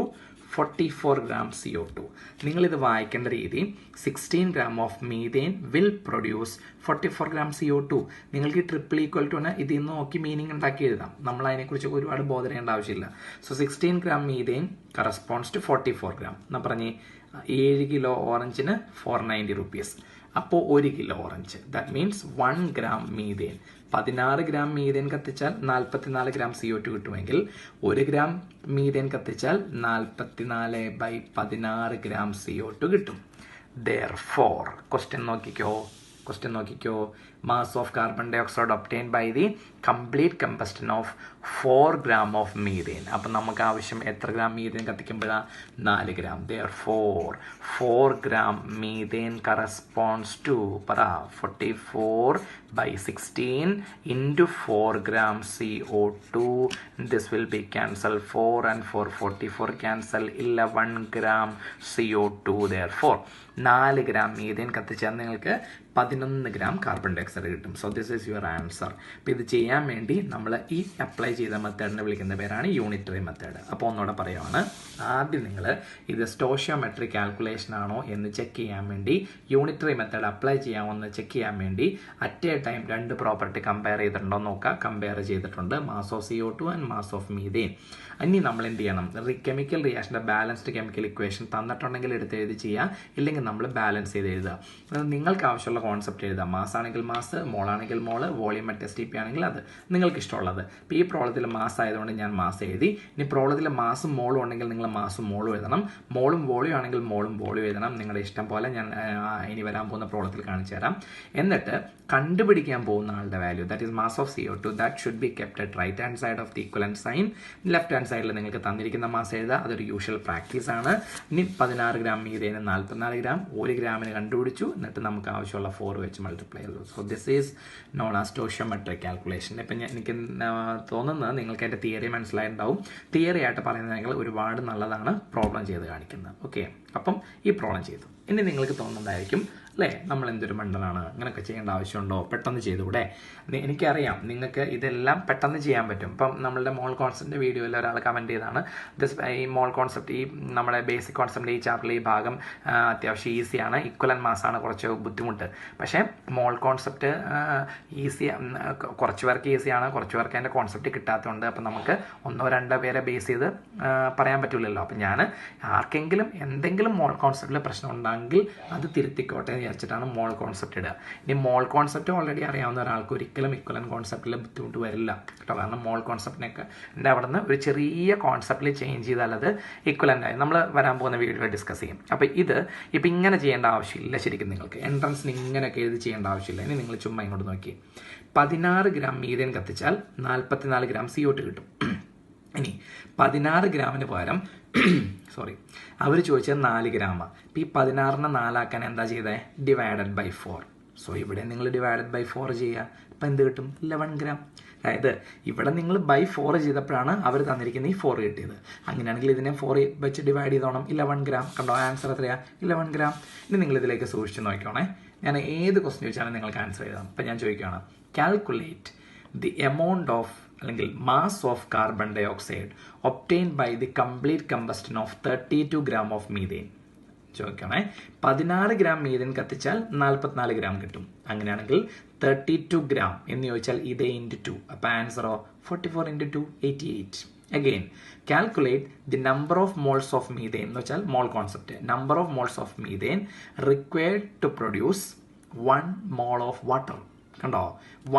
Speaker 1: 44 gram CO2. നിങ്ങളിത് വായിക്കേണ്ട രീതി 16 gram of methane will produce 44 gram CO2. നിങ്ങൾക്ക് ഈ ട്രിപ്പിൾ ഈക്വൽ ടു ഇതിൽ നിന്ന് നോക്കി മീനിങ് ഉണ്ടാക്കി എഴുതാം. നമ്മൾ അതിനെക്കുറിച്ച് ഒരുപാട് ബോധർ ചെയ്യേണ്ട ആവശ്യമില്ല. So 16 gram methane corresponds to 44 gram. എന്നാൽ പറഞ്ഞേ 7 കിലോ ഓറഞ്ചിന് 490 rupees. അപ്പോൾ 1 kilo orange, that means 1 gram methane. 16 gram methane കത്തിച്ചാൽ 44 gram CO2 കിട്ടുമെങ്കിൽ 1 gram മീഥേൻ കത്തിച്ചാൽ 44/16 gram CO2 കിട്ടും. Therefore, ക്വസ്റ്റ്യൻ നോക്കിക്കോ. Mass of carbon dioxide obtained by the complete combustion of 4 gram of methane. അപ്പം നമുക്ക് ആവശ്യം എത്ര gram methane കത്തിക്കുമ്പോഴാണ്? 4 gram. Therefore, 4 gram methane corresponds to 44/16 into 4 gram CO2. This will be cancelled. 4 and 4, 44 cancel. 11 gram CO2. Therefore, 4 gram methane കത്തിച്ചാൽ നിങ്ങൾക്ക് 11 gram carbon dye oxide കിട്ടും. So this is your answer. അപ്പോൾ ഇത് ചെയ്യാൻ വേണ്ടി നമ്മൾ ഈ apply ചെയ്ത മെത്തേഡിനെ വിളിക്കുന്ന പേരാണ് യൂണിറ്ററി മെത്തേഡ്. അപ്പോൾ ഒന്നുകൂടെ പറയുവാണ്, ആദ്യം നിങ്ങൾ ഇത് സ്റ്റോഷിയോമെട്രിക് കാൽക്കുലേഷൻ ആണോ എന്ന് ചെക്ക് ചെയ്യാൻ വേണ്ടി യൂണിറ്ററി മെത്തേഡ് അപ്ലൈ ചെയ്യാമോ എന്ന് ചെക്ക് ചെയ്യാൻ വേണ്ടി at a time 2 property compare ചെയ്തിട്ടുണ്ടോ നോക്കുക. കമ്പയർ ചെയ്തിട്ടുണ്ട്, mass of CO2 and mass of methane. ഇനി നമ്മൾ എന്ത് ചെയ്യണം, കെമിക്കൽ റിയാക്ഷൻ്റെ ബാലൻസ്ഡ് കെമിക്കൽ ഇക്വേഷൻ തന്നിട്ടുണ്ടെങ്കിൽ എടുത്ത് എഴുതി ചെയ്യുക, ഇല്ലെങ്കിൽ നമ്മൾ ബാലൻസ് ചെയ്ത് എഴുതുക. നിങ്ങൾക്ക് ആവശ്യമുള്ള കോൺസെപ്റ്റ് എഴുതുക. മാസ് ആണെങ്കിൽ മാസ്, മോൾ ആണെങ്കിൽ മോള്, വോളിയം STP ആണെങ്കിൽ അത് നിങ്ങൾക്ക് ഇഷ്ടമുള്ളത്. ഇപ്പോൾ ഈ പ്രോബ്ലത്തിൽ മാസ് ആയതുകൊണ്ട് ഞാൻ മാസ് എഴുതി. ഇനി പ്രോബ്ലത്തിൽ മാസും മോളും ഉണ്ടെങ്കിൽ നിങ്ങൾ മാസും മോളും എഴുതണം. മോളും വോളിയം ആണെങ്കിൽ മോളും വോളിയം എഴുതണം. നിങ്ങളുടെ ഇഷ്ടം പോലെ ഞാൻ ഇനി വരാൻ പോകുന്ന പ്രോബ്ലത്തിൽ കാണിച്ചു തരാം. എന്നിട്ട് കണ്ടുപിടിക്കാൻ പോകുന്ന ആളുടെ value, that is mass of CO2, that should be kept at right hand side of the equivalent sign. Left hand സൈഡിൽ നിങ്ങൾക്ക് തന്നിരിക്കുന്ന മാസ് എഴുതുക. അതൊരു യൂഷ്വൽ പ്രാക്ടീസ് ആണ്. ഇനി 16 ഗ്രാം മീഥേന് 44 ഗ്രാം, 1 ഗ്രാമിന് കണ്ടുപിടിച്ചു. എന്നിട്ട് നമുക്ക് ആവശ്യമുള്ള 4 വെച്ച് മൾട്ടിപ്ലൈ ചെയ്തു. So this is known as stoichiometric calculation. ഇപ്പം എനിക്ക് തോന്നുന്നത് നിങ്ങൾക്ക് എൻ്റെ തിയറി മനസ്സിലായിട്ടുണ്ടാവും. തിയറി ആയിട്ട് പറയുന്നതെങ്കിൽ ഒരുപാട് നല്ലതാണ് പ്രോബ്ലം ചെയ്ത് കാണിക്കുന്നത്. ഓക്കെ, അപ്പം ഈ പ്രോബ്ലം ചെയ്തു. ഇനി നിങ്ങൾക്ക് തോന്നുന്നതായിരിക്കും, അല്ലേ, നമ്മൾ എന്തൊരു മണ്ടനാണ്, അങ്ങനെയൊക്കെ ചെയ്യേണ്ട ആവശ്യമുണ്ടോ, പെട്ടെന്ന് ചെയ്തുകൂടെ? എനിക്കറിയാം നിങ്ങൾക്ക് ഇതെല്ലാം പെട്ടെന്ന് ചെയ്യാൻ പറ്റും. ഇപ്പം നമ്മളുടെ മോൾ കോൺസെപ്റ്റ് വീഡിയോയിൽ ഒരാൾ കമൻറ്റ് ചെയ്താണ്, ഈ മോൾ കോൺസെപ്റ്റ്, ഈ നമ്മുടെ ബേസിക് കോൺസെപ്റ്റ് ഈ ചാപ്റ്ററിൽ ഈ ഭാഗം അത്യാവശ്യം ഈസിയാണ്, ഇക്വലൻ മാസാണ് കുറച്ച് ബുദ്ധിമുട്ട്. പക്ഷേ മോൾ കോൺസെപ്റ്റ് ഈസി, കുറച്ച് പേർക്ക് ഈസിയാണ്, കുറച്ച് പേർക്ക് അതിൻ്റെ കോൺസെപ്റ്റ് കിട്ടാത്തതുണ്ട്. അപ്പം നമുക്ക് 1-2 പേരെ ബേസ് ചെയ്ത് പറയാൻ പറ്റില്ലല്ലോ. അപ്പം ഞാൻ ആർക്കെങ്കിലും എന്തെങ്കിലും മോൾ കോൺസെപ്റ്റിൽ പ്രശ്നം ഉണ്ടെങ്കിൽ അത് തിരുത്തിക്കോട്ടെ വിചാരിച്ചിട്ടാണ് മോൾ കോൺസെപ്റ്റ് ഇടുക. ഇനി മോൾ കോൺസെപ്റ്റ് ഓൾറെഡി അറിയാവുന്ന ഒരാൾക്ക് ഒരിക്കലും ഇക്വലൻ കോൺസെപ്റ്റിൽ ബുദ്ധിമുട്ട് വരില്ല കേട്ടോ. കാരണം മോൾ കോൺസെപ്റ്റിനൊക്കെ എൻ്റെ അവിടെ നിന്ന് ഒരു ചെറിയ കോൺസെപ്റ്റിൽ ചേഞ്ച് ചെയ്താൽ അത് ഇക്വലൻ്റ് ആയി നമ്മൾ വരാൻ പോകുന്ന വീഡിയോയിൽ ഡിസ്കസ് ചെയ്യും. അപ്പോൾ ഇപ്പം ഇങ്ങനെ ചെയ്യേണ്ട ആവശ്യമില്ല. ശരിക്കും നിങ്ങൾക്ക് എൻട്രൻസിന് ഇങ്ങനെയൊക്കെ എഴുതി ചെയ്യേണ്ട ആവശ്യമില്ല. ഇനി നിങ്ങൾ ചുമ്മാ ഇങ്ങോട്ട് നോക്കി, 16 ഗ്രാം മീഥേൻ കത്തിച്ചാൽ 44 ഗ്രാം CO2 കിട്ടും. ഇനി 16 ഗ്രാമിന് പകരം അവർ ചോദിച്ചത് 4 ഗ്രാമാണ്. ഇപ്പോൾ ഈ 16നെ 4 എന്താ ചെയ്തത്, ഡിവൈഡഡ് ബൈ 4. സോ ഇവിടെ നിങ്ങൾ ഡിവൈഡഡ് ബൈ 4 ചെയ്യുക. അപ്പം എന്ത് കിട്ടും, 11 ഗ്രാം. അതായത് ഇവിടെ നിങ്ങൾ ബൈ 4 ചെയ്തപ്പോഴാണ് അവർ തന്നിരിക്കുന്ന ഈ 4 കിട്ടിയത്. അങ്ങനെയാണെങ്കിൽ ഇതിനെ 4 വെച്ച് ഡിവൈഡ് ചെയ്തോണം, 11 ഗ്രാം. കണ്ടോ, ആൻസർ എത്രയാണ്, 11 ഗ്രാം. ഇനി നിങ്ങൾ ഇതിലേക്ക് സൂക്ഷിച്ച് നോക്കിക്കോണേ. ഞാൻ ഏത് ക്വസ്റ്റ്യൻ ചോദിച്ചാലും നിങ്ങൾക്ക് ആൻസർ ചെയ്താൽ. അപ്പം ഞാൻ ചോദിക്കുകയാണ്, കാൽക്കുലേറ്റ് ദി എമൗണ്ട് ഓഫ് അല്ലെങ്കിൽ mass of carbon dioxide obtained by the complete combustion of 32 gram of methane. ചോദിക്കണേ, 16 ഗ്രാം മീഥേൻ കത്തിച്ചാൽ 44 ഗ്രാം കിട്ടും. അങ്ങനെയാണെങ്കിൽ 32 ഗ്രാം എന്ന് ചോദിച്ചാൽ ഇത് × 2. അപ്പോൾ ആൻസറോ 44 × 2 88. Again, calculate the number of moles of methane എന്ന് വെച്ചാൽ മോൾ concept. number of moles of methane required to produce 1 mole of water. കണ്ടോ,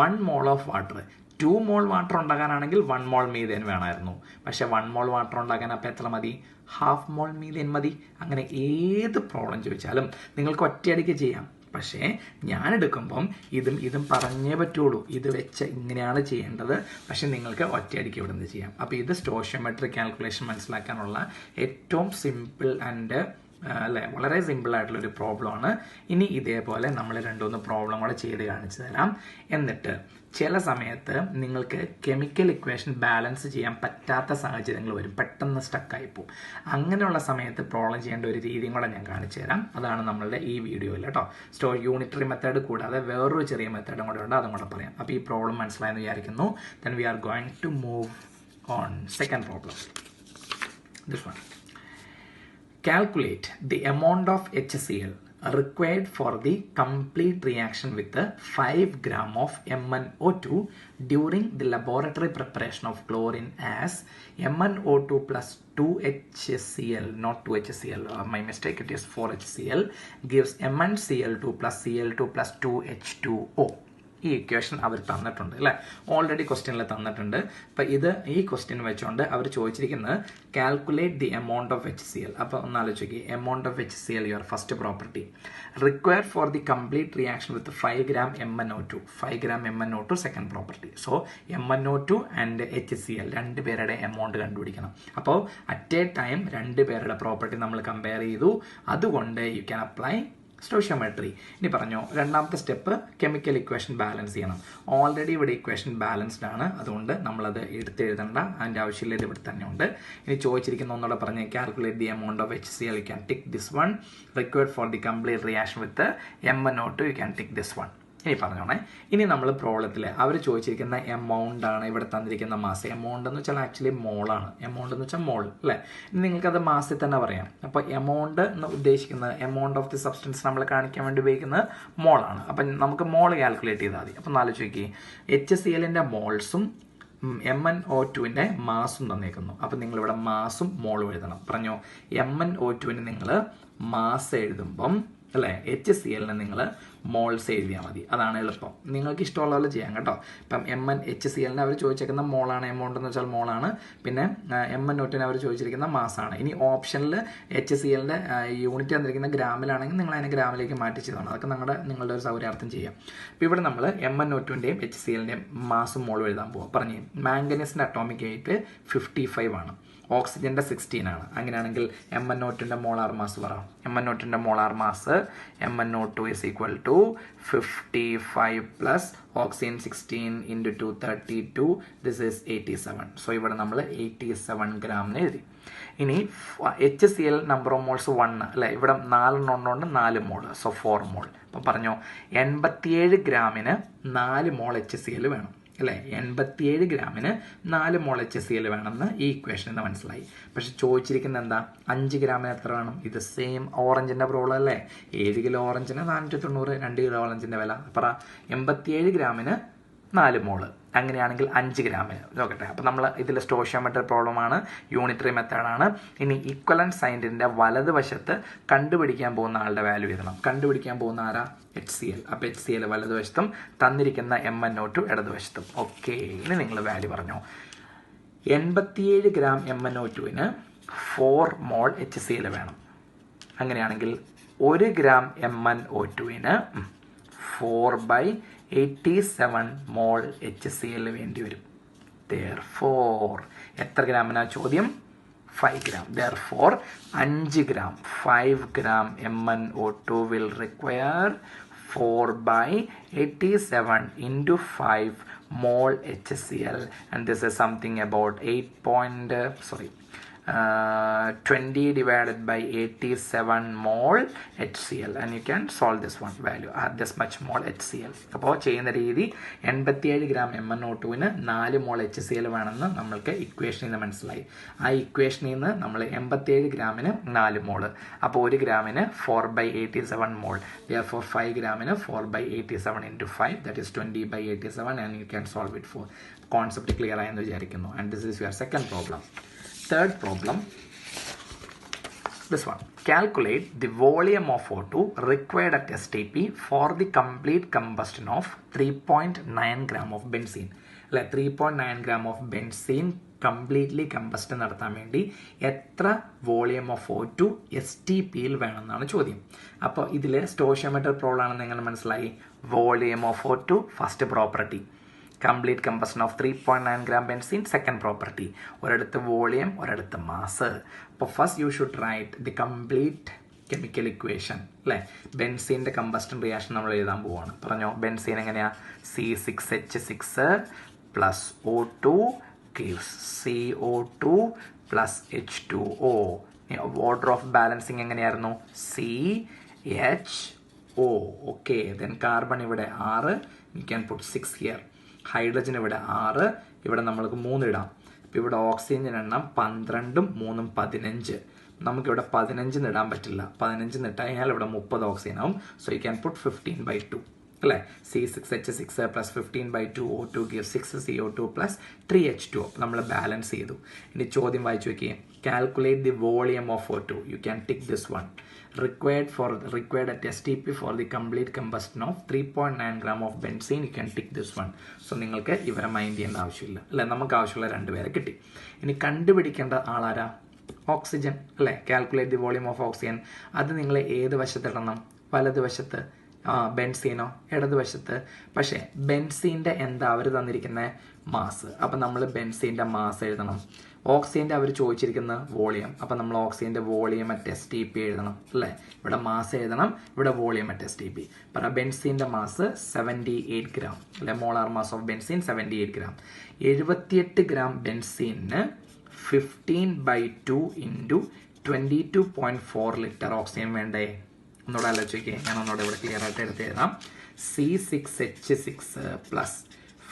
Speaker 1: 1 mole of water. 2 mole water ഉണ്ടാക്കാനാണെങ്കിൽ 1 mole മീഥേൻ വേണമായിരുന്നു. പക്ഷേ 1 mole വാട്ടർ ഉണ്ടാക്കാൻ അപ്പം എത്ര മതി, ½ mole മീഥേൻ മതി. അങ്ങനെ ഏത് പ്രോബ്ലം ചോദിച്ചാലും നിങ്ങൾക്ക് ഒറ്റയടിക്ക് ചെയ്യാം. പക്ഷേ ഞാനെടുക്കുമ്പം ഇതും പറഞ്ഞേ പറ്റുള്ളൂ. ഇത് വെച്ച് ഇങ്ങനെയാണ് ചെയ്യേണ്ടത്. പക്ഷെ നിങ്ങൾക്ക് ഒറ്റയടിക്ക് ഇവിടെ നിന്ന് ചെയ്യാം. അപ്പോൾ ഇത് സ്റ്റോഷിയോമെട്രിക് കാൽക്കുലേഷൻ മനസ്സിലാക്കാനുള്ള ഏറ്റവും സിമ്പിൾ ആൻഡ് അല്ലേ, വളരെ സിമ്പിളായിട്ടുള്ളൊരു പ്രോബ്ലമാണ്. ഇനി ഇതേപോലെ നമ്മൾ 2-3 പ്രോബ്ലം കൂടെ ചെയ്ത് കാണിച്ചു തരാം. എന്നിട്ട് ചില സമയത്ത് നിങ്ങൾക്ക് കെമിക്കൽ ഇക്വേഷൻ ബാലൻസ് ചെയ്യാൻ പറ്റാത്ത സാഹചര്യങ്ങൾ വരും, പെട്ടെന്ന് സ്റ്റക്കായി പോകും. അങ്ങനെയുള്ള സമയത്ത് പ്രോബ്ലം ചെയ്യേണ്ട ഒരു രീതിയും കൂടെ ഞാൻ കാണിച്ചു തരാം. അതാണ് നമ്മളുടെ ഈ വീഡിയോയിൽ കേട്ടോ. യൂണിറ്ററി മെത്തേഡ് കൂടാതെ വേറൊരു ചെറിയ മെത്തേഡും കൂടെ ഉണ്ട്, അതും കൂടെ പറയാം. അപ്പോൾ ഈ പ്രോബ്ലം മനസ്സിലായെന്ന് വിചാരിക്കുന്നു. Then we are going to move on second problem. This one. Calculate the amount of HCl required for the complete reaction with the 5 gram of MnO2 during the laboratory preparation of chlorine as MnO2 plus 2HCl, not 2HCl, my mistake, it is 4HCl, gives MnCl2 plus Cl2 plus 2H2O. ഈ equation അവർ തന്നിട്ടുണ്ട് അല്ലേ, already ക്വസ്റ്റ്യനിൽ തന്നിട്ടുണ്ട്. അപ്പം ഈ question വെച്ചുകൊണ്ട് അവർ ചോദിച്ചിരിക്കുന്നത് calculate the amount of HCl. അപ്പോൾ ഒന്ന് ആലോചിച്ച് amount of HCl your first property required for the complete reaction with 5 gram MnO2. 5 gram MnO2 second property. So MnO2 and HCl 2 പേരുടെ എമൗണ്ട് കണ്ടുപിടിക്കണം. അപ്പോൾ അറ്റ് എ ടൈം 2 പേരുടെ property നമ്മൾ compare ചെയ്തു. അതുകൊണ്ട് യു ക്യാൻ അപ്ലൈ സ്റ്റോഷിയോമെട്രി. ഇനി പറഞ്ഞോ, രണ്ടാമത്തെ സ്റ്റെപ്പ് കെമിക്കൽ ഇക്വേഷൻ ബാലൻസ് ചെയ്യണം. ഓൾറെഡി ഇവിടെ ഇക്വേഷൻ ബാലൻസ്ഡ് ആണ്, അതുകൊണ്ട് നമ്മളത് എടുത്തെഴുതേണ്ട, അതിൻ്റെ ആവശ്യമില്ല, ഇത് ഇവിടെ തന്നെ ഉണ്ട്. ഇനി ചോദിച്ചിരിക്കുന്ന ഒന്നുകൂടെ പറഞ്ഞ് calculate the amount of HCl, you can tick this one. Required for the complete reaction with MnO2, you can tick this one. ഇനി പറഞ്ഞോണേ, ഇനി നമ്മൾ പ്രോബ്ലത്തിൽ അവർ ചോദിച്ചിരിക്കുന്ന എമൗണ്ട് ആണ് ഇവിടെ തന്നിരിക്കുന്ന മാസ്. എമൗണ്ട് എന്ന് വെച്ചാൽ ആക്ച്വലി മോളാണ്. എമൗണ്ട് എന്ന് വെച്ചാൽ മോൾ അല്ലേ. ഇനി നിങ്ങൾക്കത് മാസിൽ തന്നെ പറയാം. അപ്പോൾ എമൗണ്ട് എന്ന് ഉദ്ദേശിക്കുന്നത് എമൗണ്ട് ഓഫ് ദി സബ്സ്റ്റൻസ് നമ്മൾ കാണിക്കാൻ വേണ്ടി ഉപയോഗിക്കുന്നത് മോളാണ്. അപ്പം നമുക്ക് മോൾ കാൽക്കുലേറ്റ് ചെയ്താൽ മതി. അപ്പം ആലോചിച്ച് HClന്റെ മോൾസും MnO2ന്റെ മാസും തന്നേക്കുന്നു. അപ്പം നിങ്ങളിവിടെ മാസും മോളും എഴുതണം. പറഞ്ഞോ, MnO2ന് നിങ്ങൾ മാസ് എഴുതുമ്പം അല്ലേ, HClന് നിങ്ങൾ മോൾസ് എഴുതിയാൽ മതി. അതാണ് എളുപ്പം. നിങ്ങൾക്ക് ഇഷ്ടമുള്ള പോലെ ചെയ്യാം കേട്ടോ. ഇപ്പം HClന് അവർ ചോദിച്ചേക്കുന്ന മോളാണ്, എമൗണ്ട് എന്ന് വെച്ചാൽ മോളാണ്. പിന്നെ MnO2ന് അവർ ചോദിച്ചിരിക്കുന്ന മാസാണ്. ഇനി ഓപ്ഷനിൽ HClന്റെ യൂണിറ്റ് തന്നിരിക്കുന്ന ഗ്രാമിലാണെങ്കിൽ നിങ്ങൾ അതിനെ ഗ്രാമിലേക്ക് മാറ്റി ചെയ്തോണം. അതൊക്കെ നിങ്ങളുടെ ഒരു സൗകര്യാർത്ഥം ചെയ്യാം. അപ്പോൾ ഇവിടെ നമ്മൾ MnO2ൻ്റെയും HClൻ്റെയും മാസും മോളും എഴുതാൻ പോകാം. പറഞ്ഞു, മാംഗനീസിൻ്റെ അറ്റോമിക് വെയിറ്റ് 55 ആണ്, ഓക്സിജൻ്റെ 16 ആണ്. അങ്ങനെയാണെങ്കിൽ MnO2ൻ്റെ മോളാർ മാസ് പറ. MnO2ൻ്റെ molar mass MnO2 is equal to 55 plus oxygen 16 into 2 32. This is 87. So ഇവിടെ നമ്മൾ 87 ഗ്രാമിന് എഴുതി. ഇനി HCl നമ്പർ ഓഫ് മോൾസ് 1 അല്ലേ, ഇവിടെ 4 ഉള്ളതുകൊണ്ട് 4 മോൾ, സോ 4 മോൾ. അപ്പം പറഞ്ഞോ, 87 ഗ്രാമിന് 4 മോൾ HCl വേണം അല്ലേ. 87 ഗ്രാമിന് 4 മോൾ HCl വേണമെന്ന് ഈ ഇക്വേഷനിൽ നിന്ന് മനസ്സിലായി. പക്ഷെ ചോദിച്ചിരിക്കുന്നത് എന്താ, 5 ഗ്രാമിന് എത്ര വേണം? ഇത് സെയിം ഓറഞ്ചിൻ്റെ പ്രോബ്ലം അല്ലേ. 7 കിലോ ഓറഞ്ചിന് 490, 2 കിലോ ഓറഞ്ചിൻ്റെ വില. പറ, 87 ഗ്രാമിന് 4 മോള്, അങ്ങനെയാണെങ്കിൽ 5 ഗ്രാമിന് നോക്കട്ടെ. അപ്പം നമ്മൾ ഇതിൽ സ്റ്റോഷിയോമെട്രിക് പ്രോബ്ലമാണ്, യൂണിറ്ററി മെത്തേഡാണ്. ഇനി ഈക്വലന്റ് സൈനിൻ്റെ വലതുവശത്ത് കണ്ടുപിടിക്കാൻ പോകുന്ന ആളുടെ വാല്യൂ എഴുതണം. കണ്ടുപിടിക്കാൻ പോകുന്ന ആരാ? HCl. അപ്പോൾ HCl വലതുവശത്തും തന്നിരിക്കുന്ന MnO2 ഇടതുവശത്തും. ഓക്കെ, ഇനി നിങ്ങൾ വാല്യൂ പറഞ്ഞോ. 87 ഗ്രാം MnO2ന് 4 മോൾ HCl വേണം. അങ്ങനെയാണെങ്കിൽ 1 ഗ്രാം MnO2ന് 4/87 മോൾ HCl വേണ്ടി വരും. Therefore എത്ര ഗ്രാമിനാ ചോദ്യം? 5 gram. Therefore 5 gram, 5 gram MnO2 will require 4/87 into 5 mole HCl, and this is something about 20 divided by 87 mole HCl, and you can solve this one value, this much mole HCl. അപ്പോൾ ചെയ്യുന്ന രീതി 87 gram MnO2ന് 4 മോൾ HCl വേണമെന്ന് നമ്മൾക്ക് ഇക്വേഷനിൽ നിന്ന് മനസ്സിലായി. ആ ഇക്വേഷനിൽ നിന്ന് നമ്മൾ 87 ഗ്രാമിന് 4 മോള്, അപ്പോൾ 1 ഗ്രാമിന് 4/87 മോൾ. Therefore 5 ഗ്രാമിന് 4/87 into 5, that is 20/87, and you can solve it for. Concept clear ആയെന്ന് വിചാരിക്കുന്നു. And this is your second problem. Third problem, this one. Calculate the volume of O2 required at STP for the complete combustion of 3.9 gram of benzene. അല്ലെ, 3.9 gram of benzene completely combust നടത്താൻ വേണ്ടി എത്ര volume of O2 STPയിൽ വേണമെന്നാണ് ചോദ്യം. അപ്പോൾ ഇതിൽ stoichiometric problem ആണെന്ന് എങ്ങനെ മനസ്സിലായി? Volume of O2 first property, complete combustion of 3.9 gram benzene second property. ഒരിടത്ത് വോളിയം, ഒരിടത്ത് മാസ്. അപ്പോൾ first you should write the complete chemical equation അല്ലേ. ബെൻസീൻ്റെ കമ്പസ്റ്റൻ റിയാക്ഷൻ നമ്മൾ എഴുതാൻ പോവാണ്. പറഞ്ഞോ, ബെൻസീൻ എങ്ങനെയാ? C6H6 plus O2 gives CO2 plus H2O. Order of balancing എങ്ങനെയായിരുന്നു? CHO. ഓക്കെ, ദെൻ കാർബൺ ഇവിടെ 6, you can put 6 here. Hydrogen ഇവിടെ 6, ഇവിടെ നമ്മൾക്ക് 3 ഇടാം. ഇപ്പം ഇവിടെ ഓക്സിജൻ എണ്ണം 12ഉം 3ഉം 15. നമുക്കിവിടെ 15 ഇടാൻ പറ്റില്ല. 15 ഇട്ട് കഴിഞ്ഞാൽ ഇവിടെ 30 ഓക്സിജൻ ആവും. സോ യു ക്യാൻ പുട്ട് 15/2 അല്ലേ. C6H6 plus 15/2 O2 gives 6 CO2 plus 3 H2O. നമ്മൾ ബാലൻസ് ചെയ്തു. ഇനി ചോദ്യം വായിച്ചു നോക്കിയേ. Calculate the volume of O2. You can tick this one. required at STP for the complete combustion of 3.9 gram of benzene. You can tick this one. So നിങ്ങൾക്ക് ഇവരെ mind ചെയ്യേണ്ട ആവശ്യമില്ല അല്ലേ. നമുക്ക് ആവശ്യമുള്ള 2 പേരെ കിട്ടി. ഇനി കണ്ടുപിടിക്കേണ്ട ആളാരാ? ഓക്സിജൻ അല്ലേ. Calculate the volume of oxygen. അത് നിങ്ങൾ ഏത് വശത്തിടണം? വലതുവശത്ത്. ബെൻസീനോ ഇടതുവശത്ത്. പക്ഷേ ബെൻസീൻ്റെ എന്താ അവർ തന്നിരിക്കുന്ന മാസ്. അപ്പം നമ്മൾ ബെൻസീൻ്റെ മാസ് എഴുതണം. ഓക്സിജൻ്റെ അവർ ചോദിച്ചിരിക്കുന്ന വോളിയം. അപ്പം നമ്മൾ ഓക്സിജൻ്റെ വോളിയം അറ്റ് STP എഴുതണം അല്ലേ. ഇവിടെ മാസ് എഴുതണം, ഇവിടെ വോളിയം അറ്റ് STP. പറ ബെൻസീൻ്റെ മാസ് 78 ഗ്രാം അല്ലെ. Molar mass of benzene 78 gram. 78 gram ബെൻസീനിന് 15/2 ഇൻറ്റു 22.4 ലിറ്റർ ഓക്സിജൻ വേണ്ടേ? ഒന്നുകൂടെ ആലോചിക്കേ. ഞാൻ ഒന്നുകൂടെ ഇവിടെ ക്ലിയർ ആയിട്ട് എടുത്ത് എഴുതാം. C6H6 plus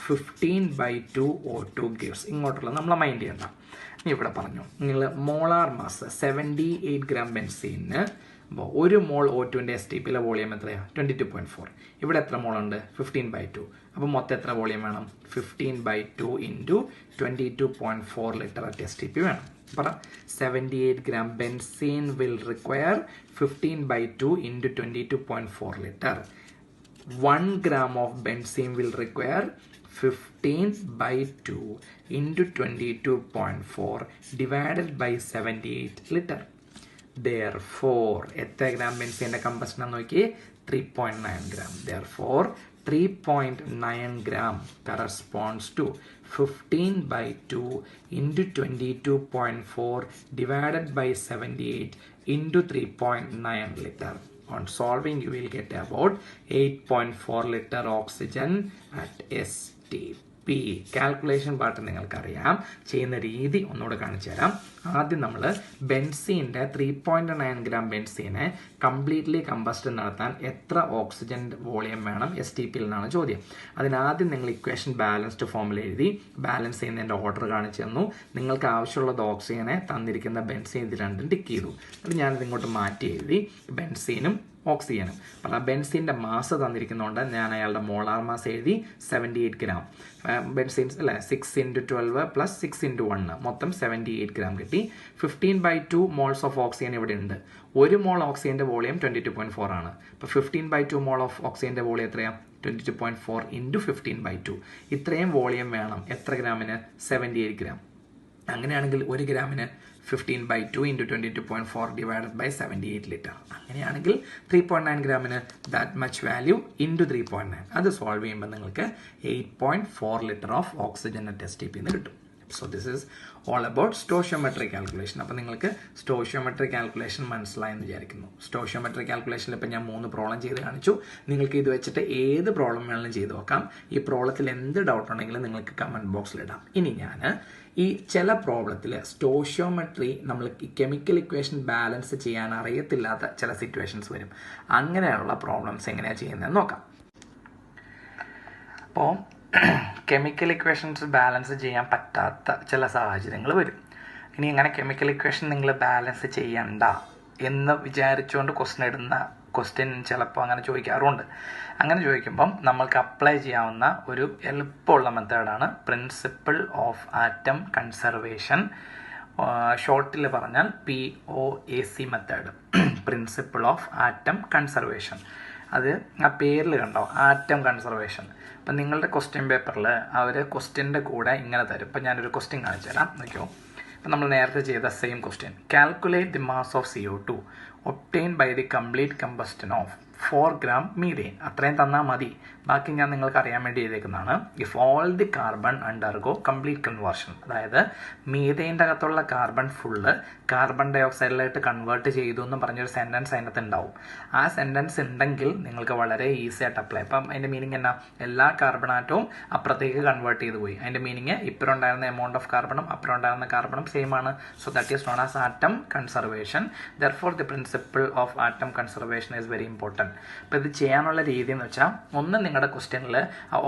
Speaker 1: 15/2 O2 gives. ഇങ്ങോട്ടുള്ള നമ്മളെ മൈൻഡ് ചെയ്യണ്ട. ഇനി ഇവിടെ പറഞ്ഞു നിങ്ങൾ മോളാർ മാസ് 78 ഗ്രാം ബെൻസീനിന് അപ്പോൾ 1 മോൾ O2ൻ്റെ STPയിലെ വോളിയം എത്രയാണ്? 22.4. ഇവിടെ എത്ര മോളുണ്ട്? 15/2. അപ്പോൾ മൊത്തം എത്ര വോളിയം വേണം? 15/2 ഇൻറ്റു 22.4 ലിറ്റർ അറ്റ് STP വേണം. പറ 78 gram benzene will require 15/2 into 22.4 litre. 1 gram of benzene will require 15/2 into 22.4 divided by 78 liter. Therefore, എത്ര ഗ്രാം ബെൻസീൻ്റെ കമ്പഷൻ നോക്കി? 3.9 gram. Therefore, 3.9 gram corresponds to 15/2 into 22.4 divided by 78 into 3.9 liter. On solving, you will get about 8.4 liter oxygen at STP. Calculation part നിങ്ങൾക്കറിയാം. ചെയ്യുന്ന രീതി ഒന്നുകൂടെ കാണിച്ചു തരാം. ആദ്യം നമ്മൾ ബെൻസീൻ്റെ 3.9 ഗ്രാം ബെൻസീനെ കംപ്ലീറ്റ്ലി കമ്പസ്റ്റ് നടത്താൻ എത്ര ഓക്സിജൻ വോളിയം വേണം? STPയിൽ നിന്നാണ് ചോദ്യം. അതിനാദ്യം നിങ്ങൾ ഇക്വേഷൻ ബാലൻസ്ഡ് ഫോമിൽ എഴുതി ബാലൻസ് ചെയ്യുന്നതിൻ്റെ ഓർഡർ കാണിച്ചു തന്നു. നിങ്ങൾക്ക് ആവശ്യമുള്ളത് ഓക്സിജനെ തന്നിരിക്കുന്ന ബെൻസീൻ ഇത് രണ്ടും ടിക്ക് ചെയ്തു. അത് ഞാനിത് ഇങ്ങോട്ട് മാറ്റി എഴുതി ബെൻസീനും ഓക്സിജനും. അപ്പോൾ ആ ബെൻസീൻ്റെ മാസ് തന്നിരിക്കുന്നതുകൊണ്ട് ഞാൻ അയാളുടെ മോളാർ മാസ് എഴുതി 78 ഗ്രാം. ബെൻസീൻ അല്ലേ 6 × 12 പ്ലസ് 6 × 1 മൊത്തം 78 ഗ്രാം കിട്ടി. 15/2 മോൾസ് ഓഫ് ഓക്സിജൻ ഇവിടെ ഉണ്ട്. 1 മോൾ ഓക്സിജൻ്റെ വോളിയം 22.4 ആണ്. അപ്പോൾ 15/2 മോൾ ഓഫ് ഓക്സിജൻ്റെ വോളിയം എത്രയാണ്? 22.4 ഇൻറ്റു 15/2. ഇത്രയും വോളിയം വേണം. എത്ര ഗ്രാമിന്? 78 ഗ്രാം. അങ്ങനെയാണെങ്കിൽ 1 ഗ്രാമിന് 15/2 ഇൻറ്റു 22.4 ഡിവൈഡഡ് ബൈ 78 ലിറ്റർ. അങ്ങനെയാണെങ്കിൽ 3.9 ഗ്രാമിന് ദാറ്റ് മച്ച് വാല്യൂ ഇൻറ്റു 3.9. അത് സോൾവ് ചെയ്യുമ്പോൾ നിങ്ങൾക്ക് 8.4 litre of oxygen at STP എന്ന് കിട്ടും. So this is all about stoichiometric calculation. അപ്പോൾ നിങ്ങൾക്ക് സ്റ്റോഷിയോമെട്രിക് കാൽക്കുലേഷൻ മനസ്സിലായെന്ന് വിചാരിക്കുന്നു. സ്റ്റോഷിയോമെട്രിക് കാൽക്കുലേഷനിൽ ഇപ്പോൾ ഞാൻ 3 പ്രോബ്ലം ചെയ്ത് കാണിച്ചു. നിങ്ങൾക്ക് ഇത് വെച്ചിട്ട് ഏത് പ്രോബ്ലം വേണമെങ്കിലും ചെയ്ത് നോക്കാം. ഈ പ്രോബ്ലത്തിൽ എന്ത് ഡൗട്ട് ഉണ്ടെങ്കിലും നിങ്ങൾക്ക് കമൻറ്റ് ബോക്സിൽ ഇടാം. ഇനി ഞാൻ ഈ ചില പ്രോബ്ലത്തിൽ സ്റ്റോഷിയോമെട്രി നമ്മൾ കെമിക്കൽ ഇക്വേഷൻ ബാലൻസ് ചെയ്യാൻ അറിയത്തില്ലാത്ത ചില സിറ്റുവേഷൻസ് വരും. അങ്ങനെയുള്ള പ്രോബ്ലംസ് എങ്ങനെയാണ് ചെയ്യുന്നതെന്ന് നോക്കാം. അപ്പോൾ കെമിക്കൽ ഇക്വേഷൻസ് ബാലൻസ് ചെയ്യാൻ പറ്റാത്ത ചില സാഹചര്യങ്ങൾ വരും. ഇനി അങ്ങനെ കെമിക്കൽ ഇക്വേഷൻ നിങ്ങൾ ബാലൻസ് ചെയ്യണ്ട എന്ന് വിചാരിച്ചുകൊണ്ട് ക്വസ്റ്റ്യൻ ചിലപ്പോൾ അങ്ങനെ ചോദിക്കാറുണ്ട്. അങ്ങനെ ചോദിക്കുമ്പം നമ്മൾക്ക് അപ്ലൈ ചെയ്യാവുന്ന ഒരു എളുപ്പമുള്ള മെത്തേഡാണ് പ്രിൻസിപ്പിൾ ഓഫ് ആറ്റം കൺസർവേഷൻ. ഷോർട്ടിൽ പറഞ്ഞാൽ POAC method, principle of atom conservation. അത് ആ പേരിൽ കണ്ടോ, ആറ്റം കൺസർവേഷൻ. അപ്പം നിങ്ങളുടെ ക്വസ്റ്റ്യൻ പേപ്പറിൽ അവർ ക്വസ്റ്റ്യൻ്റെ കൂടെ ഇങ്ങനെ തരും. ഇപ്പം ഞാനൊരു ക്വസ്റ്റ്യൻ കാണിച്ചു തരാം, നോക്കിയോ. അപ്പം നമ്മൾ നേരത്തെ ചെയ്ത same question. Calculate the mass of CO2 obtain by the complete combustion of 4 gram methane. അത്രയും തന്നാൽ മതി. ബാക്കി ഞാൻ നിങ്ങൾക്ക് അറിയാൻ വേണ്ടി ചെയ്തേക്കുന്നതാണ്. If all the carbon undergo complete conversion, അതായത് മീഥെയിൻ്റെ അകത്തുള്ള കാർബൺ ഫുള്ള് കാർബൺ ഡൈ ഓക്സൈഡിലായിട്ട് കൺവേർട്ട് ചെയ്തു എന്ന് പറഞ്ഞൊരു സെൻറ്റൻസ് അതിനകത്ത് ഉണ്ടാവും. ആ സെൻറ്റൻസ് ഉണ്ടെങ്കിൽ നിങ്ങൾക്ക് വളരെ ഈസി ആയിട്ട് അപ്ലൈ. അപ്പം അതിൻ്റെ മീനിങ് എന്നാ? എല്ലാ കാർബൺ ആറ്റവും അപ്പുറത്തേക്ക് കൺവേർട്ട് ചെയ്ത് പോയി. അതിൻ്റെ മീനിങ് ഇപ്പുറം ഉണ്ടായിരുന്ന എമൗണ്ട് ഓഫ് കാർബണും അപ്പുറം ഉണ്ടായിരുന്ന കാർബണും സെയിം ആണ്. So that is known as atom conservation. Therefore the principle of atom conservation is very important. അപ്പോൾ ഇത് ചെയ്യാനുള്ള രീതി എന്ന് വെച്ചാൽ, ഒന്ന് നിങ്ങളുടെ ക്വസ്റ്റ്യനിൽ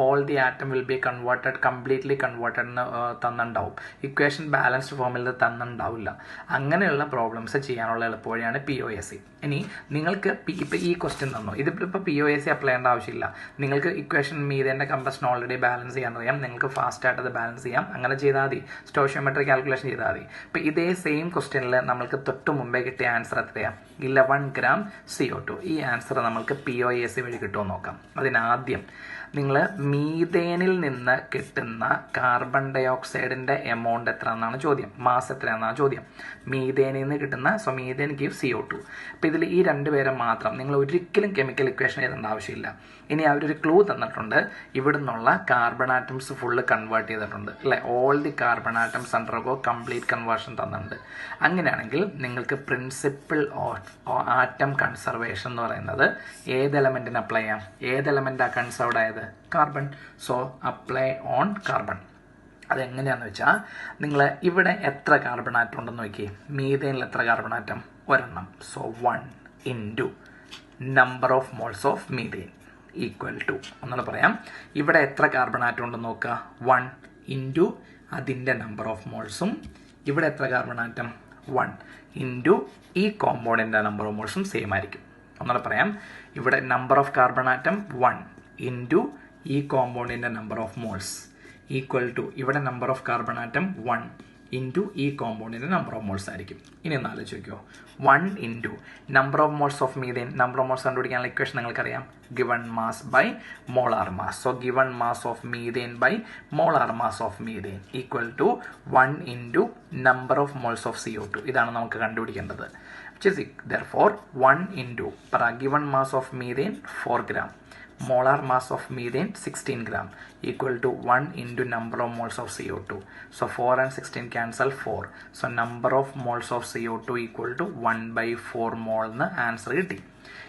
Speaker 1: all the atom will be converted, completely converted എന്ന് തന്നിട്ടുണ്ടാവും. ഇക്വേഷൻ ബാലൻസ്ഡ് ഫോമിൽ ഇത് തന്നിട്ടുണ്ടാവില്ല. അങ്ങനെയുള്ള പ്രോബ്ലംസ് ചെയ്യാനുള്ള എളുപ്പവഴിയാണ് POAC. ഇനി നിങ്ങൾക്ക് ഇപ്പോൾ ഈ ക്വസ്റ്റ്യൻ തന്നു, ഇതിപ്പോൾ POAC അപ്ലൈ ചെയ്യേണ്ട ആവശ്യമില്ല. നിങ്ങൾക്ക് ഇക്വേഷൻ മീഥെയിൻ്റെ കമ്പസ്റ്റൻ ഓൾറെഡി ബാലൻസ് ചെയ്യാൻ അറിയാം. നിങ്ങൾക്ക് ഫാസ്റ്റായിട്ട് അത് ബാലൻസ് ചെയ്യാം. അങ്ങനെ ചെയ്താൽ മതി. സ്റ്റോഷിയോമെട്രിക് കാൽക്കുലേഷൻ ചെയ്താൽ മതി. ഇപ്പോൾ ഇതേ സെയിം ക്വസ്റ്റ്യനിൽ നമ്മൾക്ക് തൊട്ട് മുമ്പേ കിട്ടിയ ആൻസർ എത്രയാണ്? 11 gram CO2. ഈ ആൻസർ നമ്മൾക്ക് POAC വഴി കിട്ടുമോ നോക്കാം. അതിനാദ്യം നിങ്ങൾ മീതേനിൽ നിന്ന് കിട്ടുന്ന കാർബൺ ഡൈ ഓക്സൈഡിൻ്റെ എമൗണ്ട് എത്ര എന്നാണ് ചോദ്യം, മാസ് എത്രയാണെന്നാണ് ചോദ്യം. മീതേനിൽ നിന്ന് കിട്ടുന്ന, സോ മീതേൻ ഗീവ് CO2. അപ്പോൾ ഇതിൽ ഈ രണ്ടുപേരെ മാത്രം നിങ്ങൾ ഒരിക്കലും കെമിക്കൽ ഇക്വേഷൻ എഴുതേണ്ട ആവശ്യമില്ല. ഇനി അവരൊരു ക്ലൂ തന്നിട്ടുണ്ട്, ഇവിടെ നിന്നുള്ള കാർബൺ ആറ്റംസ് ഫുള്ള് കൺവേർട്ട് ചെയ്തിട്ടുണ്ട് അല്ലേ, all the carbon atoms undergo complete conversion തന്നിട്ടുണ്ട്. അങ്ങനെയാണെങ്കിൽ നിങ്ങൾക്ക് പ്രിൻസിപ്പിൾ ആറ്റം കൺസർവേഷൻ എന്ന് പറയുന്നത് ഏത് എലമെൻറ്റിന് അപ്ലൈ ചെയ്യാം? ഏത് എലമെൻറ്റാണ് കൺസർവ്ഡ് ആയത്? Carbon. So apply on carbon. അതെങ്ങനെയാണെന്ന് വെച്ചാൽ നിങ്ങൾ ഇവിടെ എത്ര കാർബൺ ആറ്റം ഉണ്ടെന്ന് നോക്കി. മീതേനിൽ എത്ര കാർബൺ ആറ്റം? ഒരെണ്ണം. So 1 into number of moles of methane equal to, ഒന്നുകൂടെ പറയാം, ഇവിടെ എത്ര കാർബൺ ആറ്റം ഉണ്ടെന്ന് നോക്കുക. 1 ഇൻറ്റു അതിൻ്റെ നമ്പർ ഓഫ് മോൾസും, ഇവിടെ എത്ര കാർബൺ ആറ്റം? 1 ഇൻറ്റു ഈ കോമ്പൗണ്ടിൻ്റെ നമ്പർ ഓഫ് മോൾസും സെയിം ആയിരിക്കും. ഒന്നുകൂടെ പറയാം, ഇവിടെ number of carbon atom 1 into ഈ കോമ്പൗണ്ടിൻ്റെ number of moles equal to ഇവിടെ number of carbon atom 1 into ഈ കോമ്പൗണ്ടിൻ്റെ നമ്പർ ഓഫ് മോൾസ് ആയിരിക്കും. ഇനി ഒന്ന് ആലോചിച്ച് നോക്കിയോ, 1 into number of moles of methane. Number of moles കണ്ടുപിടിക്കാനുള്ള ഇക്വേഷൻ നിങ്ങൾക്കറിയാം, given mass by molar mass. So given mass of methane by molar mass of methane equal to 1 into number of moles of CO2. ഇതാണ് നമുക്ക് കണ്ടുപിടിക്കേണ്ടത്. Therefore 1 into given mass of methane 4 gram, molar mass of methane 16 gram equal to 1 into number of moles of CO2. So 4 and 16 cancel 4. So number of moles of CO2 equal to 1 by 4 mole എന്ന് answer കിട്ടി.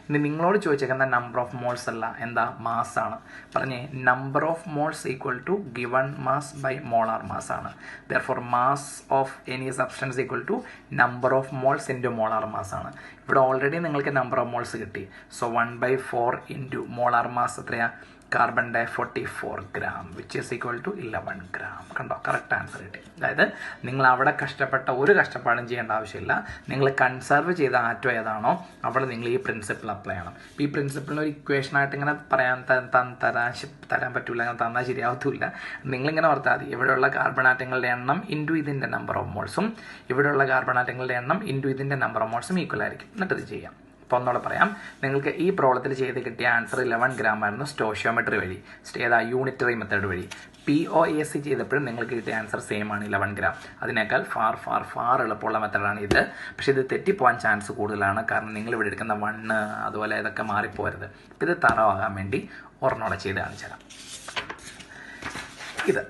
Speaker 1: ഇനി നിങ്ങളോട് ചോദിച്ചേക്കുന്ന number of moles അല്ല, എന്താ? Mass ആണ്. പറഞ്ഞേ, number of moles equal to given mass by molar mass ആണ്. Therefore mass of any substance equal to number of moles into molar mass ആണ്. ഇവിടെ ഓൾറെഡി നിങ്ങൾക്ക് നമ്പർ ഓഫ് മോൾസ് കിട്ടി. So 1/4 into molar mass എത്രയാ? Carbon di 44 gram which is equal to 11 gram. കണ്ടോ, correct answer കിട്ടി. അതായത് നിങ്ങൾ അവിടെ കഷ്ടപ്പെട്ട ഒരു കഷ്ടപ്പാടും ചെയ്യേണ്ട ആവശ്യമില്ല. നിങ്ങൾ കൺസർവ് ചെയ്ത ആറ്റം ഏതാണോ അവിടെ നിങ്ങൾ ഈ പ്രിൻസിപ്പിൾ അപ്ലൈ ചെയ്യണം. ഈ പ്രിൻസിപ്പിളിന് ഒരു ഇക്വേഷനായിട്ട് ഇങ്ങനെ തരാൻ പറ്റില്ല, അങ്ങനെ തന്നാൽ ശരിയാവത്തില്ല. നിങ്ങളിങ്ങനെ ഓർത്താൽ മതി, ഇവിടെയുള്ള കാർബൺ ആറ്റങ്ങളുടെ എണ്ണം ഇൻറ്റു ഇതിൻ്റെ നമ്പർ ഓഫ് മോൾസും ഇവിടെയുള്ള കാർബൺ ആറ്റങ്ങളുടെ എണ്ണം ഇൻറ്റു ഇതിൻ്റെ നമ്പർ ഓഫ് മോൾസും ഈക്വൽ ആയിരിക്കും. എന്നിട്ട് ഇത് ചെയ്യാം. അപ്പോൾ ഒന്നുകൂടെ പറയാം, നിങ്ങൾക്ക് ഈ പ്രോബ്ലത്തിൽ ചെയ്ത് കിട്ടിയ ആൻസർ 11 ഗ്രാം ആയിരുന്നു സ്റ്റോഷ്യോമെട്രി വഴി, ഏതാ യൂണിറ്ററി മെത്തേഡ് വഴി. POAC ചെയ്തപ്പോഴും നിങ്ങൾക്ക് കിട്ടിയ ആൻസർ സെയിം ആണ്, 11 ഗ്രാം. അതിനേക്കാൾ ഫാർ എളുപ്പമുള്ള മെത്തേഡാണ് ഇത്. പക്ഷേ ഇത് തെറ്റിപ്പോകാൻ ചാൻസ് കൂടുതലാണ്, കാരണം നിങ്ങൾ ഇവിടെ എടുക്കുന്ന 1 അതുപോലെ ഇതൊക്കെ മാറിപ്പോരുത്. അപ്പോൾ ഇത് തറവാകാൻ വേണ്ടി ഒരെണ്ണോടെ ചെയ്ത് കാണിച്ചു തരാം. ഇത്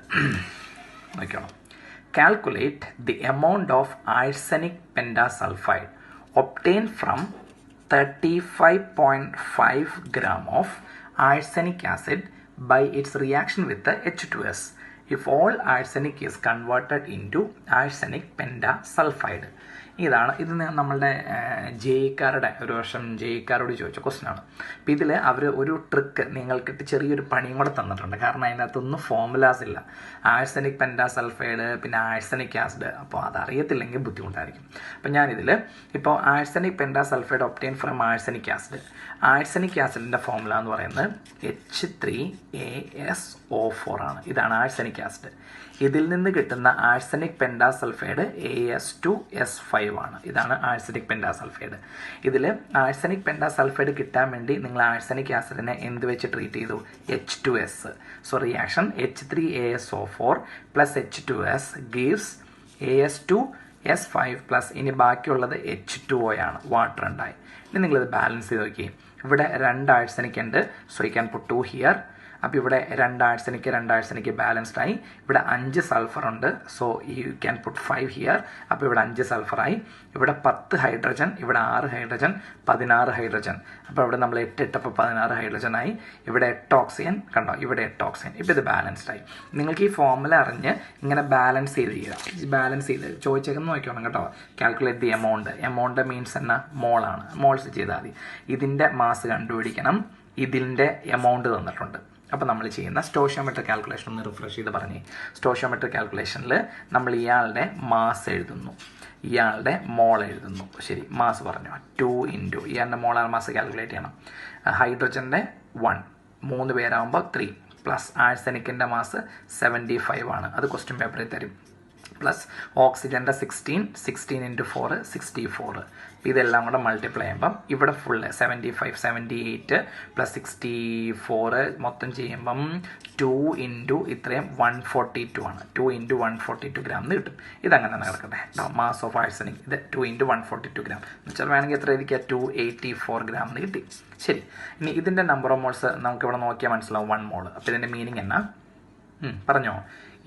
Speaker 1: നോക്കണം. Calculate the amount of arsenic pentasulphide obtained from 35.5 gram of arsenic acid by its reaction with the H2S if all arsenic is converted into arsenic pentasulfide. ഇതാണ് ഇത് നമ്മളുടെ ജെയ്ക്കാരുടെ ഒരു വർഷം ജെയ്ക്കാരോട് ചോദിച്ച ക്വസ്റ്റ്യനാണ്. അപ്പോൾ ഇതിൽ അവർ ഒരു ട്രിക്ക് നിങ്ങൾക്ക് ചെറിയൊരു പണിയും കൂടെ തന്നിട്ടുണ്ട്, കാരണം അതിനകത്തൊന്നും ഫോർമുലാസ് ഇല്ല. ആഴ്സനിക് പെൻഡാസൾഫൈഡ് പിന്നെ ആഴ്സനിക് ആസിഡ്, അപ്പോൾ അതറിയത്തില്ലെങ്കിൽ ബുദ്ധിമുട്ടായിരിക്കും. അപ്പോൾ ഞാനിതിൽ ഇപ്പോൾ arsenic pentasulphide obtain from arsenic acid. ആഴ്സനിക് ആസിഡിൻ്റെ ഫോർമുല എന്ന് പറയുന്നത് H3ASO4 ആണ്. ഇതാണ് ആഴ്സനിക് ആസിഡ്. ഇതിൽ നിന്ന് കിട്ടുന്ന ആഴ്സനിക് പെൻഡാസൾഫൈഡ് AS2S5 ആണ്. ഇതാണ് ആഴ്സനിക് പെൻഡാസൾഫൈഡ്. ഇതിൽ ആഴ്സനിക് പെൻഡാസൾഫൈഡ് കിട്ടാൻ വേണ്ടി നിങ്ങൾ ആഴ്സനിക് ആസിഡിനെ എന്ത് വെച്ച് ട്രീറ്റ് ചെയ്തു? H2S. So reaction H3ASO4 plus H2S gives AS2S5 plus ഇനി ബാക്കിയുള്ളത് H2O ആണ്, വാട്ടർ ഉണ്ടായി. ഇനി നിങ്ങളിത് ബാലൻസ് ചെയ്ത് നോക്കി. ഇവിടെ 2 ആഴ്സനിക് ഉണ്ട്, so you can put 2 here. അപ്പോൾ ഇവിടെ 2 ആഴ്സനിക്ക് ബാലൻസ്ഡ് ആയി. ഇവിടെ 5 സൾഫർ ഉണ്ട്, so you can put 5 here. അപ്പോൾ ഇവിടെ 5 സൾഫറായി. ഇവിടെ 10 ഹൈഡ്രജൻ, ഇവിടെ 6 ഹൈഡ്രജൻ, 16 ഹൈഡ്രജൻ. അപ്പോൾ ഇവിടെ നമ്മൾ 8 ഇട്ടപ്പോൾ 16 ഹൈഡ്രജൻ ആയി. ഇവിടെ 8 ഓക്സിജൻ, കണ്ടോ, ഇവിടെ 8 ഓക്സിജൻ. ഇപ്പോൾ ഇത് ബാലൻസ്ഡ് ആയി. നിങ്ങൾക്ക് ഈ ഫോർമുല അറിഞ്ഞ് ഇങ്ങനെ ബാലൻസ് ചെയ്ത് ചെയ്യുക. ബാലൻസ് ചെയ്ത് ചോദിച്ചേക്കെന്ന് നോക്കണം കേട്ടോ. കാൽക്കുലേറ്റ് ദി എമൗണ്ട് മീൻസ് എന്നാ? മോളാണ്. മോൾസ് ചെയ്താൽ മതി. ഇതിൻ്റെ മാസ് കണ്ടുപിടിക്കണം, ഇതിൻ്റെ എമൗണ്ട് തന്നിട്ടുണ്ട്. അപ്പോൾ നമ്മൾ ചെയ്യുന്ന സ്റ്റോഷ്യോമെട്രിക് കാൽക്കുലേഷൻ ഒന്ന് റിഫ്രഷ് ചെയ്ത് പറഞ്ഞേ. സ്റ്റോഷ്യോമെട്രിക് കാൽക്കുലേഷനിൽ നമ്മൾ ഇയാളുടെ മാസ് എഴുതുന്നു, ഇയാളുടെ മോൾ എഴുതുന്നു. ശരി, മാസ് പറഞ്ഞു 2 ഇൻറ്റു ഇയാളുടെ മോളാർ മാസ് കാൽക്കുലേറ്റ് ചെയ്യണം. ഹൈഡ്രജൻ്റെ 1, 3 പേരാകുമ്പോൾ 3 പ്ലസ് ആഴ്സനിക്കിൻ്റെ മാസ് 75 ആണ്. അത് ക്വസ്റ്റ്യൻ പേപ്പറിൽ തരും. പ്ലസ് ഓക്സിജൻ്റെ 16 ഇൻറ്റു 4 64. ഇതെല്ലാം കൂടെ മൾട്ടിപ്ലൈ ചെയ്യുമ്പം ഇവിടെ ഫുള്ള് 75 78 പ്ലസ് 64 മൊത്തം ചെയ്യുമ്പം 2 ഇൻറ്റു ഇത്രയും 142 ആണ്. 2 ഇൻറ്റു 142 ഗ്രാം എന്ന് കിട്ടും. ഇതങ്ങനെ നടക്കട്ടെ. മാസ് ഓഫ് ആഴ്സനിക് ഇത് 2 ഇൻറ്റു 142 ഗ്രാം എന്ന് വെച്ചാൽ വേണമെങ്കിൽ എത്ര ഇരിക്കുക 284 ഗ്രാം എന്ന് കിട്ടി. ശരി, ഇനി ഇതിൻ്റെ നമ്പർ ഓഫ് മോൾസ് നമുക്കിവിടെ നോക്കിയാൽ മനസ്സിലാവും 1 മോൾ. അപ്പോൾ ഇതിൻ്റെ മീനിങ് എന്നാ പറഞ്ഞോ?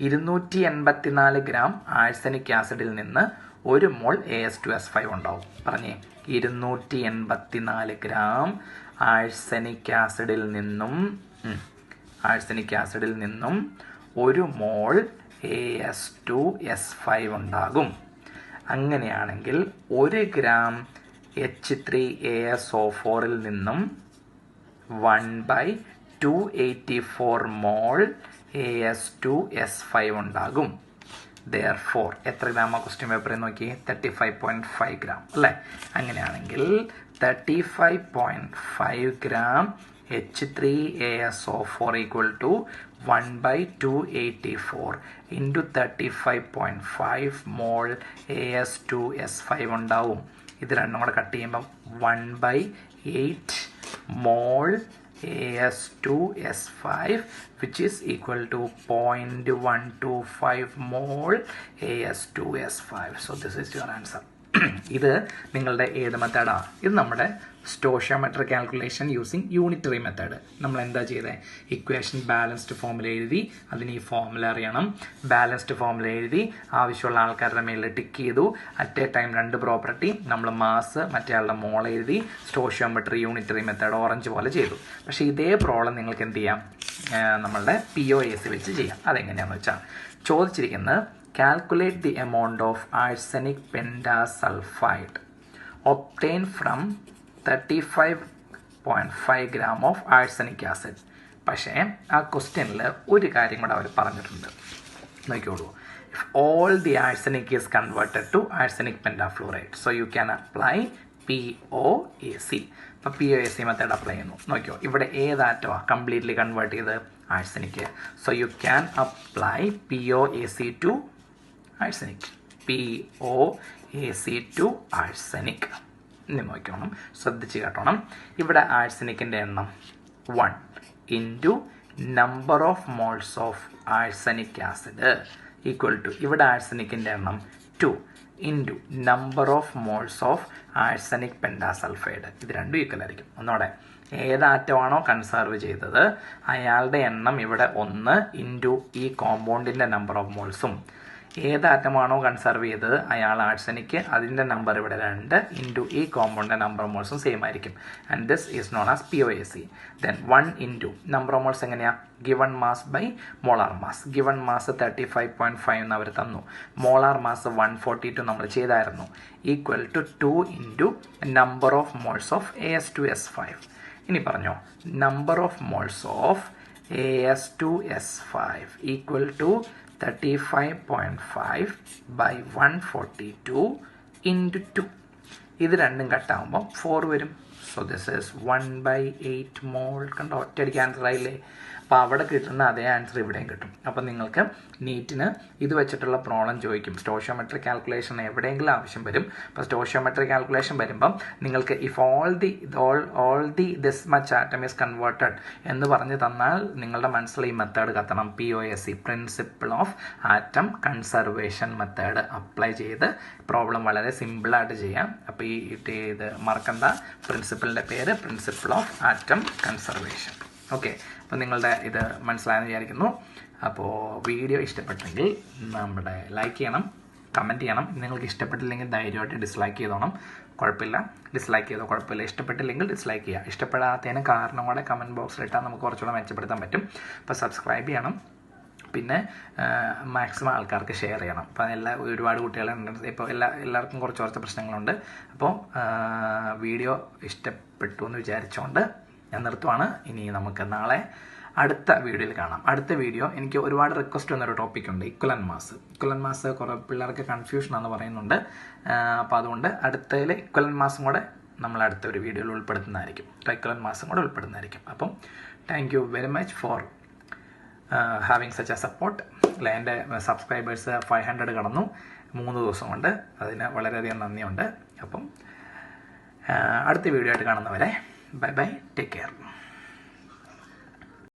Speaker 1: 284 ഗ്രാം ആഴ്സനിക് ആസിഡിൽ നിന്ന് 1 മോൾ AS2S5 ഉണ്ടാവും. പറഞ്ഞേ, 284 ഗ്രാം ആഴ്സനിക് ആസിഡിൽ നിന്നും 1 മോൾ AS2S5 ഉണ്ടാകും. അങ്ങനെയാണെങ്കിൽ 1 ഗ്രാം H3ASO4ൽ നിന്നും 1/284 മോൾ AS2S5 ഉണ്ടാകും. Therefore, എത്ര ഗ്രാമാണ് ക്വസ്റ്റ്യൻ പേപ്പറിൽ നോക്കി? 35.5 ഗ്രാം അല്ലേ? അങ്ങനെയാണെങ്കിൽ 35.5 gram H3ASO4 equal to 1/284 into 35.5 mole AS2S5 ഉണ്ടാവും. ഇത് രണ്ടും കൂടെ കട്ട് ചെയ്യുമ്പം 1/8 മോൾ AS2S5 which is equal to 0.125 mole AS2S5. So this is your answer. ഇത് നിങ്ങളുടെ ഏത് മെത്തേഡാണ്? ഇത് നമ്മുടെ stoichiometric calculation using unitary method. നമ്മൾ എന്താ ചെയ്തത്? ഇക്വേഷൻ ബാലൻസ്ഡ് ഫോമിൽ എഴുതി, അതിന് ഈ ഫോമുല അറിയണം. ബാലൻസ്ഡ് ഫോമിൽ എഴുതി ആവശ്യമുള്ള ആൾക്കാരുടെ മേലിൽ ടിക്ക് ചെയ്തു. അറ്റ് എ ടൈം 2 പ്രോപ്പർട്ടി, നമ്മൾ മാസ് മറ്റേ ആളുടെ മോൾ എഴുതി. സ്റ്റോഷിയോമെട്രി യൂണിറ്ററി മെത്തേഡ് ഓറഞ്ച് പോലെ ചെയ്തു. പക്ഷേ ഇതേ പ്രോബ്ലം നിങ്ങൾക്ക് എന്ത് ചെയ്യാം? നമ്മളുടെ POAC വെച്ച് ചെയ്യാം. അതെങ്ങനെയാണെന്ന് വെച്ചാൽ ചോദിച്ചിരിക്കുന്നത് calculate the amount of arsenic pentasulfide obtained from 35.5 gram of arsenic acid. പക്ഷേ ആ ക്വസ്റ്റ്യനിൽ ഒരു കാര്യം കൂടെ അവർ പറഞ്ഞിട്ടുണ്ട്. നോക്കിയോളൂ. If all the arsenic is converted to arsenic pentafluoride, so you can apply POAC. അപ്പോൾ POAC മെത്തേഡ് അപ്ലൈ ചെയ്യുന്നു. നോക്കിയോ, ഇവിടെ ഏതാറ്റമാണ് കംപ്ലീറ്റ്ലി കൺവേർട്ട് ചെയ്ത്? Arsenic. So you can apply POAC to arsenic. POAC to arsenic. ഇനി നോക്കണം, ശ്രദ്ധിച്ച് കേട്ടോണം. ഇവിടെ ആഴ്സനിക്കിൻ്റെ എണ്ണം 1 into number of moles of arsenic acid equal to, ഇവിടെ ആഴ്സനിക്കിൻ്റെ എണ്ണം 2 into number of moles of arsenic pentasulphide. ഇത് രണ്ടും ഈക്വൽ ആയിരിക്കും. ഒന്നോടെ, ഏതാറ്റമാണോ കൺസർവ് ചെയ്തത് അയാളുടെ എണ്ണം ഇവിടെ 1 ഇൻറ്റു ഈ കോമ്പൗണ്ടിൻ്റെ നമ്പർ ഓഫ് മോൾസും, ഏതാറ്റമാണോ കൺസർവ് ചെയ്തത് അയാൾ ആഴ്സനിക്ക്, അതിൻ്റെ നമ്പർ ഇവിടെ 2 ഇൻറ്റു ഈ കോമ്പൗണ്ടിൻ്റെ നമ്പർ ഓഫ് മോൾസും സെയിം ആയിരിക്കും. And this is known as POAC. Then 1 into number of moles എങ്ങനെയാണ്? Given mass by molar mass. Given mass 35.5 എന്ന് അവർ തന്നു. മോളാർ മാസ് 142 നമ്മൾ ചെയ്തായിരുന്നു. Equal to 2 into number of moles of AS2S5. ഇനി പറഞ്ഞോ, നമ്പർ of moles of AS2S5 equal to 35.5 by 142 into 2. ഇത് രണ്ടും കട്ടാകുമ്പോൾ 4 വരും. സോ ദിസ് ഈസ് 1/8 മോൾ. കണ്ടോ, ഒറ്റയടിക്ക് ആൻസർ ആയില്ലേ? അപ്പോൾ അവിടെ കിട്ടുന്ന അതേ ആൻസർ ഇവിടെയും കിട്ടും. അപ്പോൾ നിങ്ങൾക്ക് നീറ്റിന് ഇത് വെച്ചിട്ടുള്ള പ്രോബ്ലം ചോദിക്കും. സ്റ്റോഷിയോമെട്രിക് കാൽക്കുലേഷൻ എവിടെയെങ്കിലും ആവശ്യം വരും. അപ്പോൾ സ്റ്റോഷിയോമെട്രിക് കാൽക്കുലേഷൻ വരുമ്പം നിങ്ങൾക്ക് if all the this much atom is converted എന്ന് പറഞ്ഞ് തന്നാൽ നിങ്ങളുടെ മനസ്സിൽ ഈ മെത്തേഡ് കത്തണം. POAC, principle of atom conservation method apply ചെയ്ത് പ്രോബ്ലം വളരെ സിമ്പിളായിട്ട് ചെയ്യാം. അപ്പോൾ ഇത് മറക്കണ്ട, പ്രിൻസിപ്പിളിൻ്റെ പേര് principle of atom conservation. Okay, അപ്പോൾ നിങ്ങളുടെ ഇത് മനസ്സിലായെന്ന് വിചാരിക്കുന്നു. അപ്പോൾ വീഡിയോ ഇഷ്ടപ്പെട്ടെങ്കിൽ നമ്മുടെ ലൈക്ക് ചെയ്യണം, കമൻറ്റ് ചെയ്യണം. നിങ്ങൾക്ക് ഇഷ്ടപ്പെട്ടില്ലെങ്കിൽ ധൈര്യമായിട്ട് ഡിസ്ലൈക്ക് ചെയ്തോണം, കുഴപ്പമില്ല. ഡിസ്ലൈക്ക് ചെയ്തോ, കുഴപ്പമില്ല. ഇഷ്ടപ്പെട്ടില്ലെങ്കിൽ ഡിസ്ലൈക്ക് ചെയ്യുക. ഇഷ്ടപ്പെടാത്തതിന് കാരണം കൂടെ കമൻറ്റ് ബോക്സിലിട്ടാൽ നമുക്ക് കുറച്ചുകൂടെ മെച്ചപ്പെടുത്താൻ പറ്റും. അപ്പോൾ സബ്സ്ക്രൈബ് ചെയ്യണം, പിന്നെ മാക്സിമം ആൾക്കാർക്ക് ഷെയർ ചെയ്യണം. അപ്പോൾ ഒരുപാട് കുട്ടികളുണ്ട്, ഇപ്പോൾ എല്ലാവർക്കും കുറച്ച് പ്രശ്നങ്ങളുണ്ട്. അപ്പോൾ വീഡിയോ ഇഷ്ടപ്പെട്ടു എന്ന് വിചാരിച്ചുകൊണ്ട് ഞാൻ നിർത്തുവാണ്. ഇനി നമുക്ക് നാളെ അടുത്ത വീഡിയോയിൽ കാണാം. അടുത്ത വീഡിയോ എനിക്ക് ഒരുപാട് റിക്വസ്റ്റ് വന്നൊരു ടോപ്പിക്കുണ്ട്, ഇക്വലൻ മാസ്. ഇക്വലൻ മാസ് കുറേ പിള്ളേർക്ക് കൺഫ്യൂഷനാണെന്ന് പറയുന്നുണ്ട്. അപ്പോൾ അതുകൊണ്ട് അടുത്തതിൽ ഇക്വലൻ മാസും കൂടെ നമ്മൾ അടുത്ത ഒരു വീഡിയോയിൽ ഉൾപ്പെടുത്തുന്നതായിരിക്കും. ഇക്വലൻ മാസും കൂടെ ഉൾപ്പെടുന്നതായിരിക്കും. അപ്പം thank you very much for having such A support. അല്ലെ, എൻ്റെ സബ്സ്ക്രൈബേഴ്സ് 500 കടന്നു 3 ദിവസം കൊണ്ട്. അതിന് വളരെയധികം നന്ദിയുണ്ട്. അപ്പം അടുത്ത വീഡിയോ ആയിട്ട് കാണുന്നവരെ ബൈ ബൈ, ടേക്ക് കെയർ.